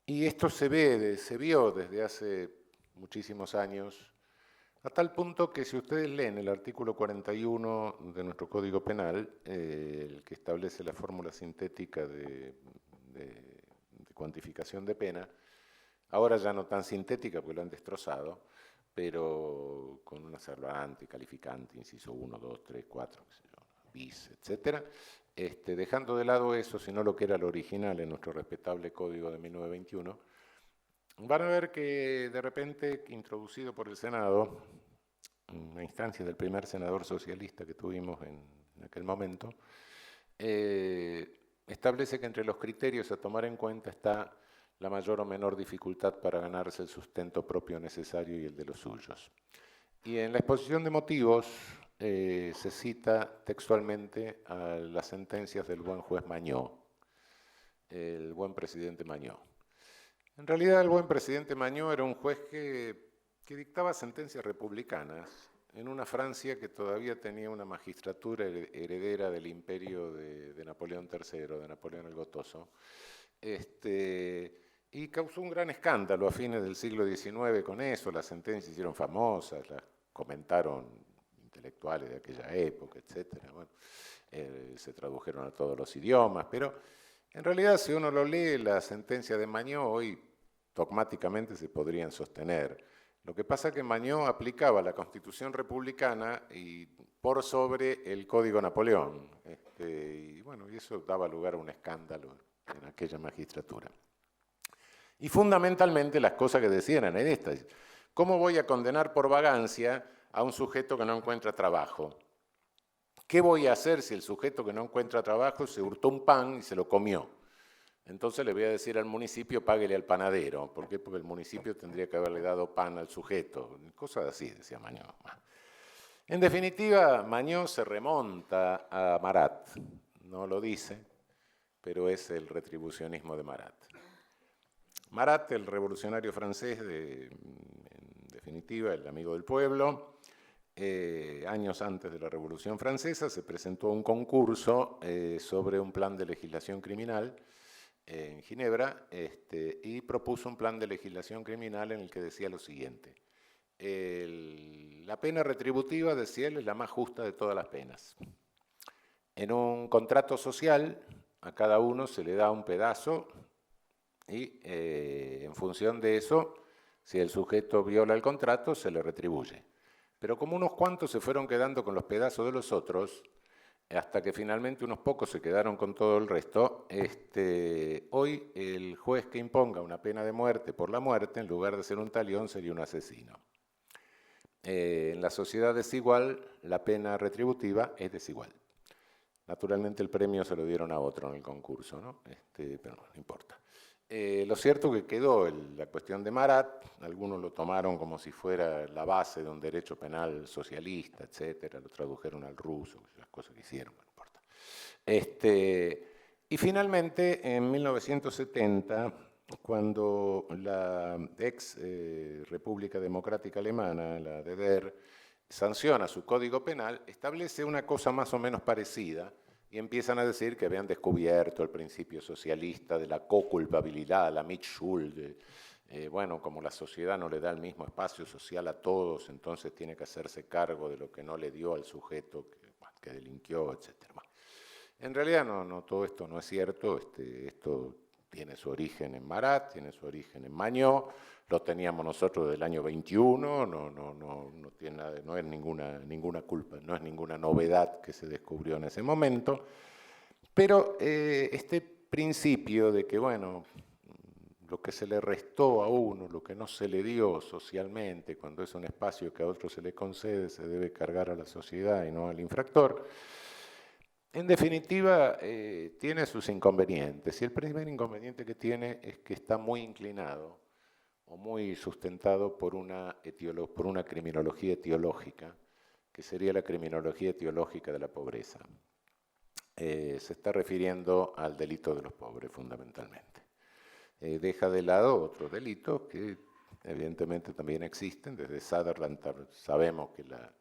Y esto se vio desde hace muchísimos años, a tal punto que si ustedes leen el artículo 41 de nuestro Código Penal, el que establece la fórmula sintética de cuantificación de pena, ahora ya no tan sintética porque lo han destrozado, pero con una salvante, calificante, inciso 1, 2, 3, 4, qué sé yo, bis, etc. Dejando de lado eso, sino lo que era lo original en nuestro respetable Código de 1921, van a ver que de repente, introducido por el Senado, a instancias del primer senador socialista que tuvimos en aquel momento, establece que entre los criterios a tomar en cuenta está la mayor o menor dificultad para ganarse el sustento propio necesario y el de los suyos. Y en la exposición de motivos se cita textualmente a las sentencias del buen juez Mañó, el buen presidente Mañó. En realidad el buen presidente Mañó era un juez que dictaba sentencias republicanas en una Francia que todavía tenía una magistratura heredera del imperio de Napoleón III, de Napoleón el Gotoso, y causó un gran escándalo a fines del siglo XIX con eso. Las sentencias se hicieron famosas, las comentaron intelectuales de aquella época, etc. Bueno, se tradujeron a todos los idiomas, pero en realidad si uno lo lee, la sentencia de Mañó hoy dogmáticamente se podrían sostener. Lo que pasa es que Mañó aplicaba la Constitución republicana y por sobre el Código Napoleón. Y bueno, y eso daba lugar a un escándalo en aquella magistratura. Y fundamentalmente las cosas que decían eran estas. ¿Cómo voy a condenar por vagancia a un sujeto que no encuentra trabajo? ¿Qué voy a hacer si el sujeto que no encuentra trabajo se hurtó un pan y se lo comió? Entonces le voy a decir al municipio, páguele al panadero. ¿Por qué? Porque el municipio tendría que haberle dado pan al sujeto. Cosas así, decía Mañó. En definitiva, Mañó se remonta a Marat. No lo dice, pero es el retribucionismo de Marat. Marat, el revolucionario francés, en definitiva, el amigo del pueblo, años antes de la Revolución Francesa, se presentó a un concurso sobre un plan de legislación criminal en Ginebra, y propuso un plan de legislación criminal en el que decía lo siguiente: la pena retributiva, decía él, es la más justa de todas las penas. En un contrato social, a cada uno se le da un pedazo y en función de eso, si el sujeto viola el contrato, se le retribuye. Pero como unos cuantos se fueron quedando con los pedazos de los otros, hasta que finalmente unos pocos se quedaron con todo el resto, hoy el juez que imponga una pena de muerte por la muerte, en lugar de ser un talión, sería un asesino. En la sociedad desigual, la pena retributiva es desigual. Naturalmente el premio se lo dieron a otro en el concurso, ¿no? Pero no importa. Lo cierto es que quedó la cuestión de Marat, algunos lo tomaron como si fuera la base de un derecho penal socialista, etcétera, lo tradujeron al ruso, las cosas que hicieron, no importa. Y finalmente, en 1970, cuando la ex República Democrática Alemana, la DDR, sanciona su código penal, establece una cosa más o menos parecida, y empiezan a decir que habían descubierto el principio socialista de la co-culpabilidad, la Mitschuld. Bueno, como la sociedad no le da el mismo espacio social a todos, entonces tiene que hacerse cargo de lo que no le dio al sujeto que delinquió, etc. Bueno, en realidad no, todo esto no es cierto. Esto tiene su origen en Marat, tiene su origen en Mañó, lo teníamos nosotros del año 21, no es ninguna culpa, no es ninguna novedad que se descubrió en ese momento, pero este principio de que, bueno, lo que se le restó a uno, lo que no se le dio socialmente, cuando es un espacio que a otro se le concede, se debe cargar a la sociedad y no al infractor. En definitiva, tiene sus inconvenientes, y el primer inconveniente que tiene es que está muy inclinado o muy sustentado por una criminología etiológica, que sería la criminología etiológica de la pobreza. Se está refiriendo al delito de los pobres, fundamentalmente. Deja de lado otros delitos que evidentemente también existen. Desde Sutherland sabemos que la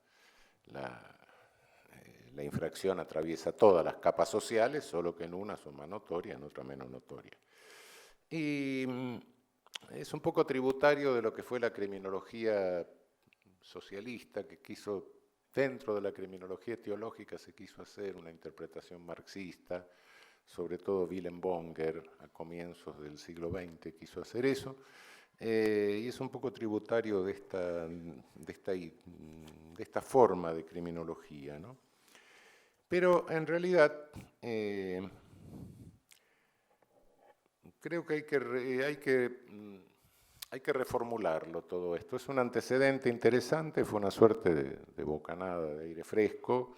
infracción atraviesa todas las capas sociales, solo que en unas son más notorias, en otras menos notorias. Y es un poco tributario de lo que fue la criminología socialista, que quiso, dentro de la criminología etiológica, se quiso hacer una interpretación marxista, sobre todo Willem Bonger, a comienzos del siglo XX, quiso hacer eso, y es un poco tributario de esta forma de criminología, ¿no? Pero en realidad creo que hay que reformularlo todo esto. Es un antecedente interesante, fue una suerte de bocanada de aire fresco,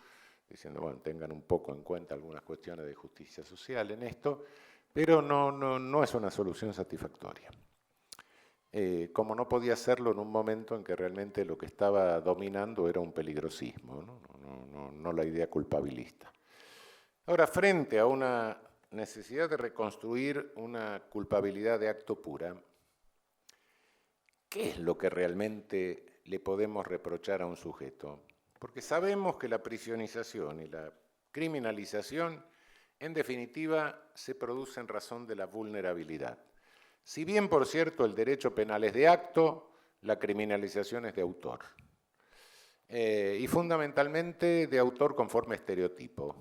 diciendo, bueno, tengan un poco en cuenta algunas cuestiones de justicia social en esto, pero no es una solución satisfactoria. Como no podía serlo en un momento en que realmente lo que estaba dominando era un peligrosismo, no la idea culpabilista. Ahora, frente a una necesidad de reconstruir una culpabilidad de acto pura, ¿qué es lo que realmente le podemos reprochar a un sujeto? Porque sabemos que la prisionización y la criminalización, en definitiva, se produce en razón de la vulnerabilidad. Si bien, por cierto, el derecho penal es de acto, la criminalización es de autor. Y fundamentalmente de autor conforme estereotipo.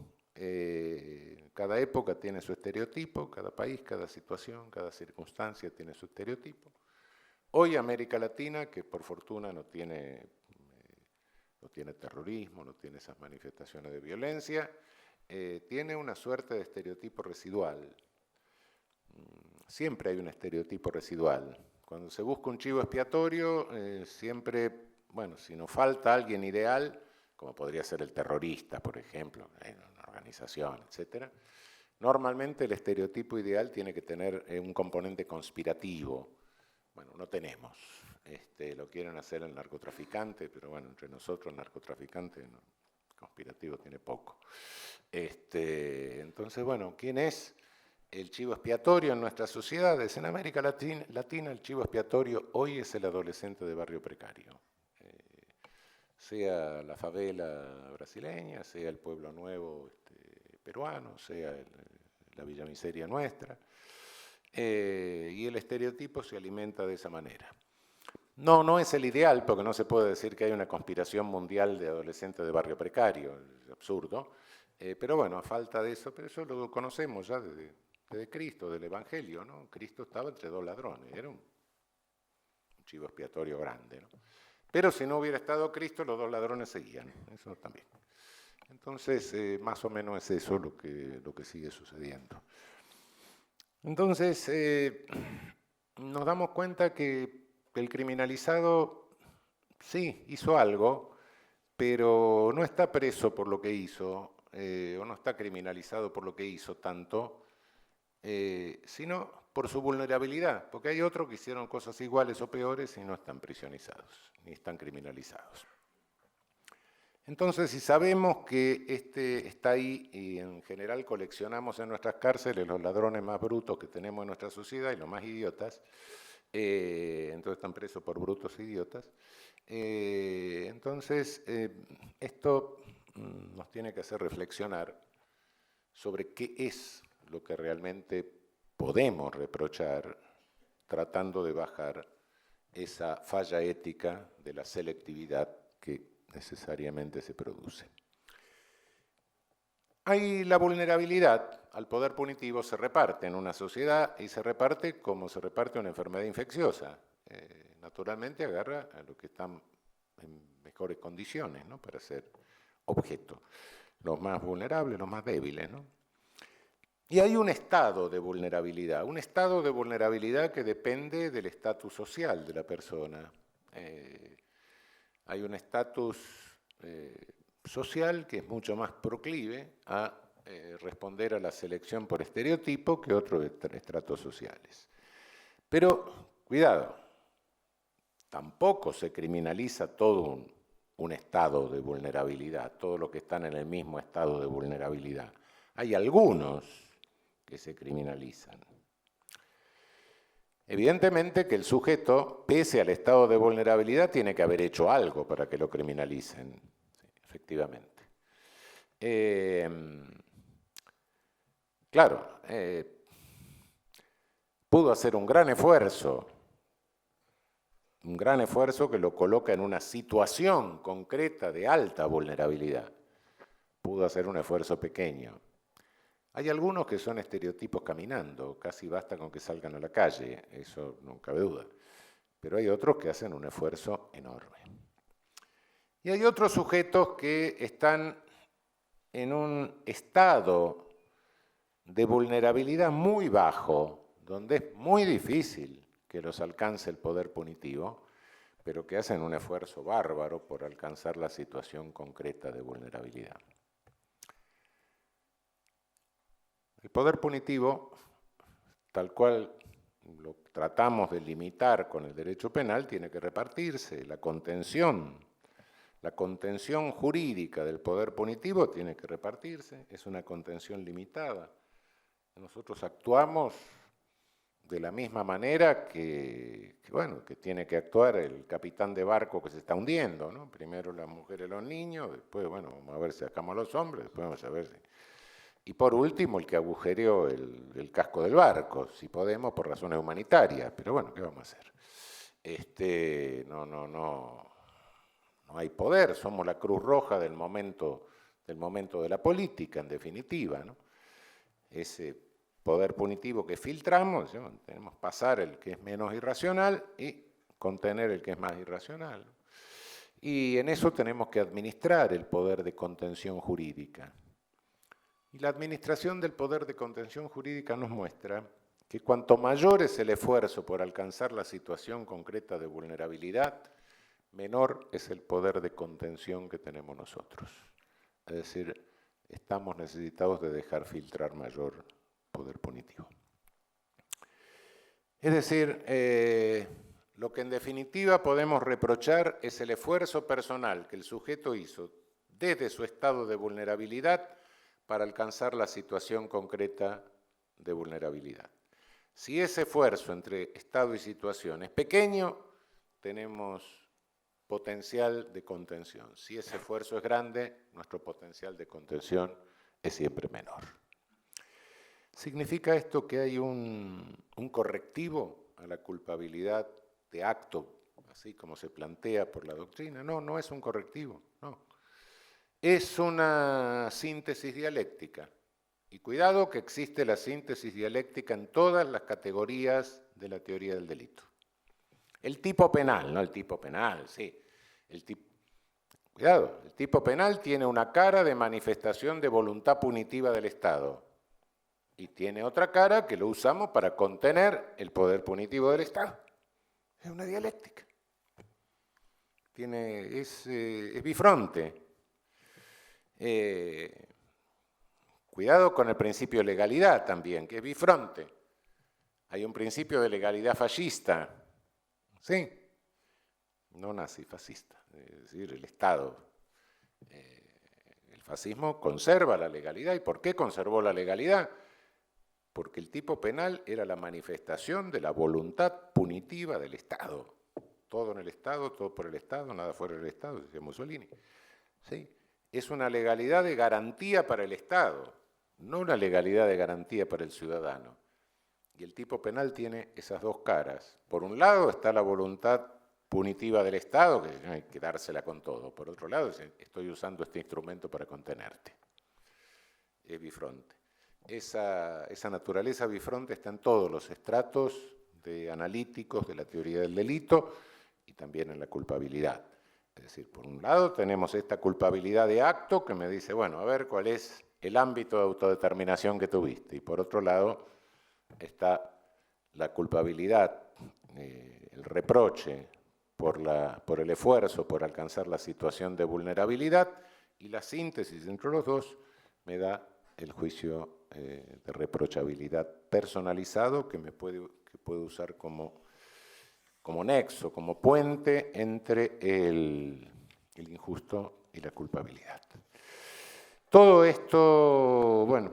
Cada época tiene su estereotipo, cada país, cada situación, cada circunstancia tiene su estereotipo. Hoy América Latina, que por fortuna no tiene terrorismo, no tiene esas manifestaciones de violencia, tiene una suerte de estereotipo residual. Siempre hay un estereotipo residual. Cuando se busca un chivo expiatorio, siempre, bueno, si nos falta alguien ideal, como podría ser el terrorista, por ejemplo, en una organización, etc., normalmente el estereotipo ideal tiene que tener un componente conspirativo. Bueno, no tenemos. Lo quieren hacer el narcotraficante, pero bueno, entre nosotros el narcotraficante conspirativo tiene poco. Entonces, bueno, ¿quién es el chivo expiatorio en nuestras sociedades? En América Latina el chivo expiatorio hoy es el adolescente de barrio precario. Sea la favela brasileña, sea el pueblo nuevo peruano, sea la Villa Miseria nuestra. Y el estereotipo se alimenta de esa manera. No es el ideal, porque no se puede decir que hay una conspiración mundial de adolescentes de barrio precario, es absurdo, pero bueno, a falta de eso, pero eso lo conocemos ya desde Cristo, del Evangelio, ¿no? Cristo estaba entre dos ladrones, era un chivo expiatorio grande, ¿no? Pero si no hubiera estado Cristo, los dos ladrones seguían, eso también. Entonces, más o menos es eso lo que sigue sucediendo. Entonces, nos damos cuenta que el criminalizado sí hizo algo, pero no está preso por lo que hizo, o no está criminalizado por lo que hizo tanto, sino por su vulnerabilidad, porque hay otros que hicieron cosas iguales o peores y no están prisionizados, ni están criminalizados. Entonces, si sabemos que está ahí y en general coleccionamos en nuestras cárceles los ladrones más brutos que tenemos en nuestra sociedad y los más idiotas, entonces están presos por brutos e idiotas, entonces esto nos tiene que hacer reflexionar sobre qué es lo que realmente podemos reprochar tratando de bajar esa falla ética de la selectividad que necesariamente se produce. Hay la vulnerabilidad al poder punitivo, se reparte en una sociedad y se reparte como se reparte una enfermedad infecciosa. Naturalmente agarra a los que están en mejores condiciones, ¿no?, para ser objeto. Los más vulnerables, los más débiles, ¿no? Y hay un estado de vulnerabilidad que depende del estatus social de la persona. Hay un estatus social que es mucho más proclive a responder a la selección por estereotipo que otros estratos sociales. Pero, cuidado, tampoco se criminaliza todo un estado de vulnerabilidad, todos los que están en el mismo estado de vulnerabilidad. Hay algunos que se criminalizan. Evidentemente que el sujeto, pese al estado de vulnerabilidad, tiene que haber hecho algo para que lo criminalicen, sí, efectivamente. Claro, pudo hacer un gran esfuerzo que lo coloca en una situación concreta de alta vulnerabilidad. Pudo hacer un esfuerzo pequeño. Hay algunos que son estereotipos caminando, casi basta con que salgan a la calle, eso no cabe duda. Pero hay otros que hacen un esfuerzo enorme. Y hay otros sujetos que están en un estado de vulnerabilidad muy bajo, donde es muy difícil que los alcance el poder punitivo, pero que hacen un esfuerzo bárbaro por alcanzar la situación concreta de vulnerabilidad. El poder punitivo, tal cual lo tratamos de limitar con el derecho penal, tiene que repartirse. La contención jurídica del poder punitivo tiene que repartirse, es una contención limitada. Nosotros actuamos de la misma manera que tiene que actuar el capitán de barco que se está hundiendo, ¿no? Primero las mujeres y los niños, después, vamos a ver si sacamos a los hombres, después vamos a ver si... Y por último, el que agujereó el casco del barco, si podemos, por razones humanitarias. Pero bueno, ¿qué vamos a hacer? No hay poder, somos la Cruz Roja del momento de la política, en definitiva, ¿no? Ese poder punitivo que filtramos, ¿no? Tenemos que pasar el que es menos irracional y contener el que es más irracional. Y en eso tenemos que administrar el poder de contención jurídica. Y la administración del poder de contención jurídica nos muestra que cuanto mayor es el esfuerzo por alcanzar la situación concreta de vulnerabilidad, menor es el poder de contención que tenemos nosotros. Es decir, estamos necesitados de dejar filtrar mayor poder punitivo. Es decir, lo que en definitiva podemos reprochar es el esfuerzo personal que el sujeto hizo desde su estado de vulnerabilidad para alcanzar la situación concreta de vulnerabilidad. Si ese esfuerzo entre estado y situación es pequeño, tenemos potencial de contención. Si ese esfuerzo es grande, nuestro potencial de contención es siempre menor. ¿Significa esto que hay un correctivo a la culpabilidad de acto, así como se plantea por la doctrina? No, no es un correctivo, no. Es una síntesis dialéctica. Y cuidado que existe la síntesis dialéctica en todas las categorías de la teoría del delito. El tipo penal, no el tipo penal, sí. Cuidado, el tipo penal tiene una cara de manifestación de voluntad punitiva del Estado y tiene otra cara que lo usamos para contener el poder punitivo del Estado. Es una dialéctica. Es bifronte. Cuidado con el principio de legalidad también, que es bifronte. Hay un principio de legalidad fascista, ¿sí? No nazifascista, es decir, el Estado. El fascismo conserva la legalidad. ¿Y por qué conservó la legalidad? Porque el tipo penal era la manifestación de la voluntad punitiva del Estado. Todo en el Estado, todo por el Estado, nada fuera del Estado, decía Mussolini. ¿Sí? Es una legalidad de garantía para el Estado, no una legalidad de garantía para el ciudadano. Y el tipo penal tiene esas dos caras. Por un lado está la voluntad punitiva del Estado, que hay que dársela con todo. Por otro lado, estoy usando este instrumento para contenerte. Es bifronte. Esa naturaleza bifronte está en todos los estratos analíticos de la teoría del delito y también en la culpabilidad. Es decir, por un lado tenemos esta culpabilidad de acto que me dice, bueno, a ver cuál es el ámbito de autodeterminación que tuviste. Y por otro lado está la culpabilidad, el reproche por el esfuerzo, por alcanzar la situación de vulnerabilidad, y la síntesis entre los dos me da el juicio de reprochabilidad personalizado que puedo usar como nexo, como puente entre el injusto y la culpabilidad. Todo esto, bueno,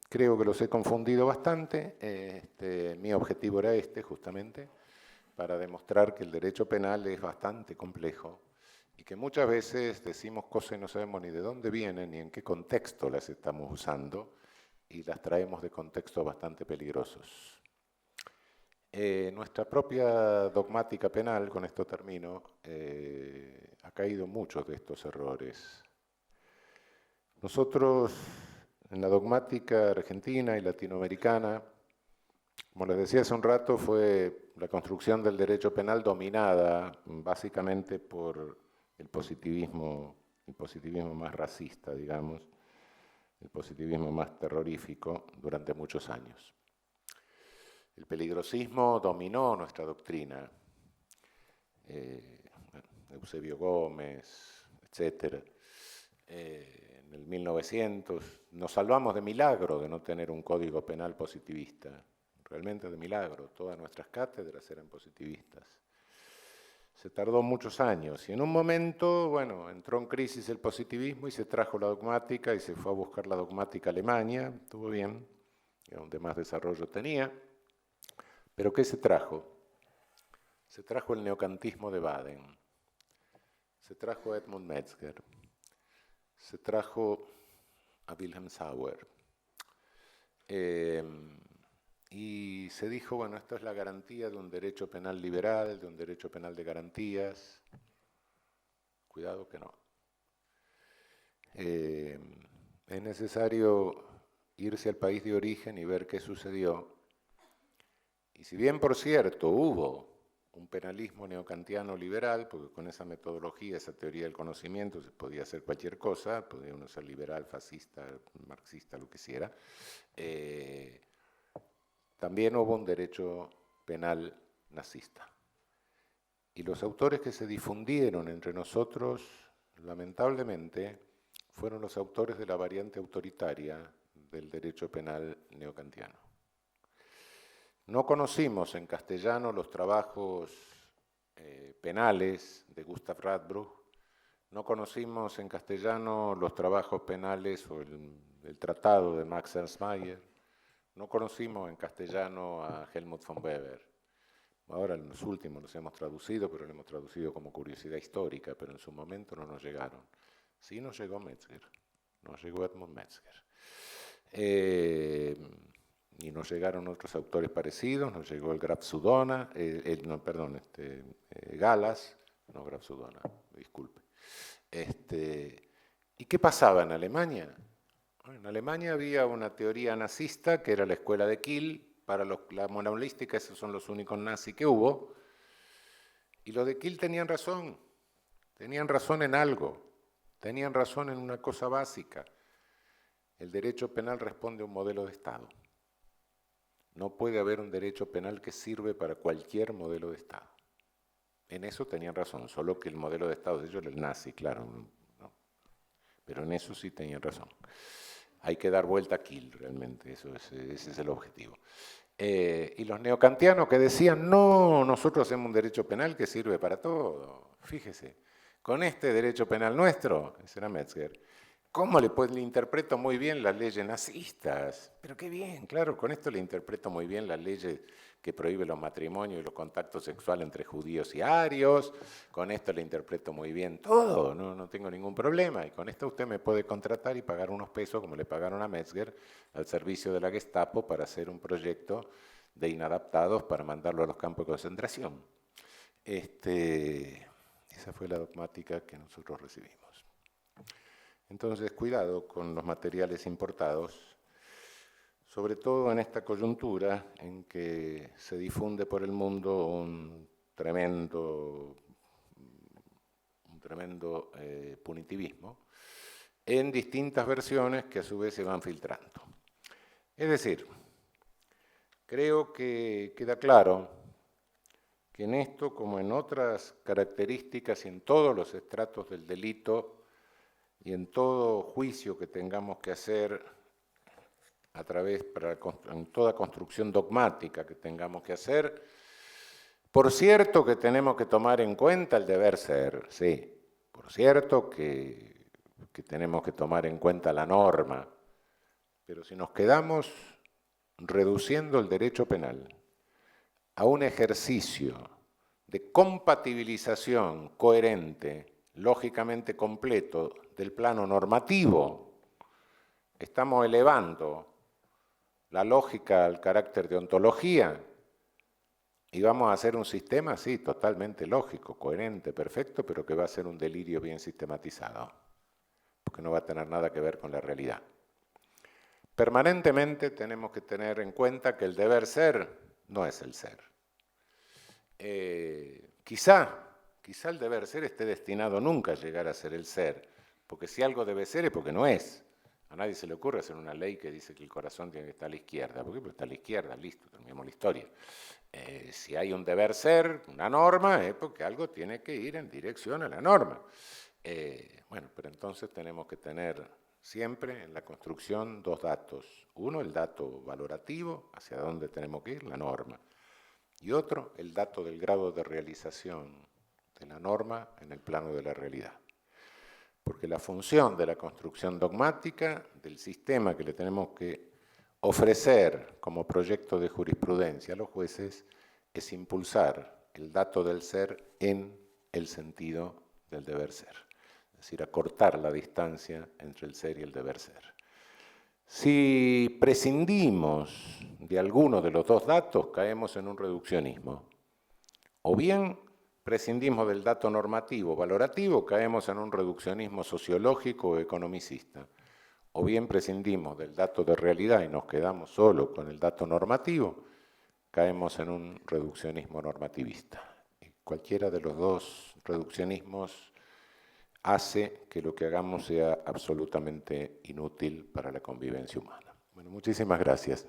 creo que los he confundido bastante. Mi objetivo era justamente, para demostrar que el derecho penal es bastante complejo y que muchas veces decimos cosas y no sabemos ni de dónde vienen ni en qué contexto las estamos usando, y las traemos de contextos bastante peligrosos. Nuestra propia dogmática penal, con esto termino, ha caído en muchos de estos errores. Nosotros, en la dogmática argentina y latinoamericana, como les decía hace un rato, fue la construcción del derecho penal dominada básicamente por el positivismo más racista, digamos, el positivismo más terrorífico durante muchos años. El peligrosismo dominó nuestra doctrina. Eusebio Gómez, etc. En el 1900 nos salvamos de milagro de no tener un código penal positivista. Realmente de milagro, todas nuestras cátedras eran positivistas. Se tardó muchos años y en un momento, bueno, entró en crisis el positivismo y se trajo la dogmática y se fue a buscar la dogmática a Alemania, estuvo bien, era donde más desarrollo tenía. Pero ¿qué se trajo? Se trajo el neocantismo de Baden, se trajo a Edmund Metzger, se trajo a Wilhelm Sauer. Y se dijo, bueno, esto es la garantía de un derecho penal liberal, de un derecho penal de garantías. Cuidado que no. Es necesario irse al país de origen y ver qué sucedió. Y si bien, por cierto, hubo un penalismo neocantiano liberal, porque con esa metodología, esa teoría del conocimiento, se podía hacer cualquier cosa, podía uno ser liberal, fascista, marxista, lo que quisiera, también hubo un derecho penal nazista. Y los autores que se difundieron entre nosotros, lamentablemente, fueron los autores de la variante autoritaria del derecho penal neocantiano. No conocimos en castellano los trabajos penales de Gustav Radbruch, no conocimos en castellano los trabajos penales o el tratado de Max Ernst Mayr, no conocimos en castellano a Helmut von Weber. Ahora en los últimos los hemos traducido, pero lo hemos traducido como curiosidad histórica, pero en su momento no nos llegaron. Sí nos llegó Metzger, nos llegó Edmund Metzger. Y nos llegaron otros autores parecidos, nos llegó el Graf Sudona, Galas, no Graf Sudona, disculpe. ¿Y qué pasaba en Alemania? Bueno, en Alemania había una teoría nazista que era la escuela de Kiel. Para la moralística esos son los únicos nazis que hubo. Y los de Kiel tenían razón en algo, tenían razón en una cosa básica. El derecho penal responde a un modelo de Estado. No puede haber un derecho penal que sirve para cualquier modelo de Estado. En eso tenían razón, solo que el modelo de Estado de ellos era el nazi, claro, ¿no? Pero en eso sí tenían razón. Hay que dar vuelta a Kiel, realmente, ese es el objetivo. Y los neocantianos que decían, no, nosotros hacemos un derecho penal que sirve para todo. Fíjese, con este derecho penal nuestro, ese era Metzger, ¿cómo le interpreto muy bien las leyes nazistas? Pero qué bien, claro, con esto le interpreto muy bien las leyes que prohíben los matrimonios y los contactos sexuales entre judíos y arios, con esto le interpreto muy bien todo, no tengo ningún problema, y con esto usted me puede contratar y pagar unos pesos, como le pagaron a Metzger, al servicio de la Gestapo para hacer un proyecto de inadaptados para mandarlo a los campos de concentración. Esa fue la dogmática que nosotros recibimos. Entonces, cuidado con los materiales importados, sobre todo en esta coyuntura en que se difunde por el mundo un tremendo punitivismo, en distintas versiones que a su vez se van filtrando. Es decir, creo que queda claro que en esto, como en otras características y en todos los estratos del delito y en todo juicio que tengamos que hacer a través, en toda construcción dogmática que tengamos que hacer, por cierto que tenemos que tomar en cuenta el deber ser, sí, por cierto que tenemos que tomar en cuenta la norma, pero si nos quedamos reduciendo el derecho penal a un ejercicio de compatibilización coherente, lógicamente completo, del plano normativo, estamos elevando la lógica al carácter de ontología y vamos a hacer un sistema, sí, totalmente lógico, coherente, perfecto, pero que va a ser un delirio bien sistematizado, porque no va a tener nada que ver con la realidad. Permanentemente tenemos que tener en cuenta que el deber ser no es el ser. Quizá el deber ser esté destinado nunca a llegar a ser el ser, porque si algo debe ser es porque no es. A nadie se le ocurre hacer una ley que dice que el corazón tiene que estar a la izquierda. ¿Por qué? Porque está a la izquierda, listo, terminamos la historia. Si hay un deber ser, una norma, es porque algo tiene que ir en dirección a la norma. Bueno, pero entonces tenemos que tener siempre en la construcción dos datos. Uno, el dato valorativo, hacia dónde tenemos que ir, la norma. Y otro, el dato del grado de realización de la norma en el plano de la realidad. Porque la función de la construcción dogmática, del sistema que le tenemos que ofrecer como proyecto de jurisprudencia a los jueces, es impulsar el dato del ser en el sentido del deber ser. Es decir, acortar la distancia entre el ser y el deber ser. Si prescindimos de alguno de los dos datos, caemos en un reduccionismo. O bien prescindimos del dato normativo, valorativo, caemos en un reduccionismo sociológico o economicista. O bien prescindimos del dato de realidad y nos quedamos solo con el dato normativo, caemos en un reduccionismo normativista. Y cualquiera de los dos reduccionismos hace que lo que hagamos sea absolutamente inútil para la convivencia humana. Bueno, muchísimas gracias.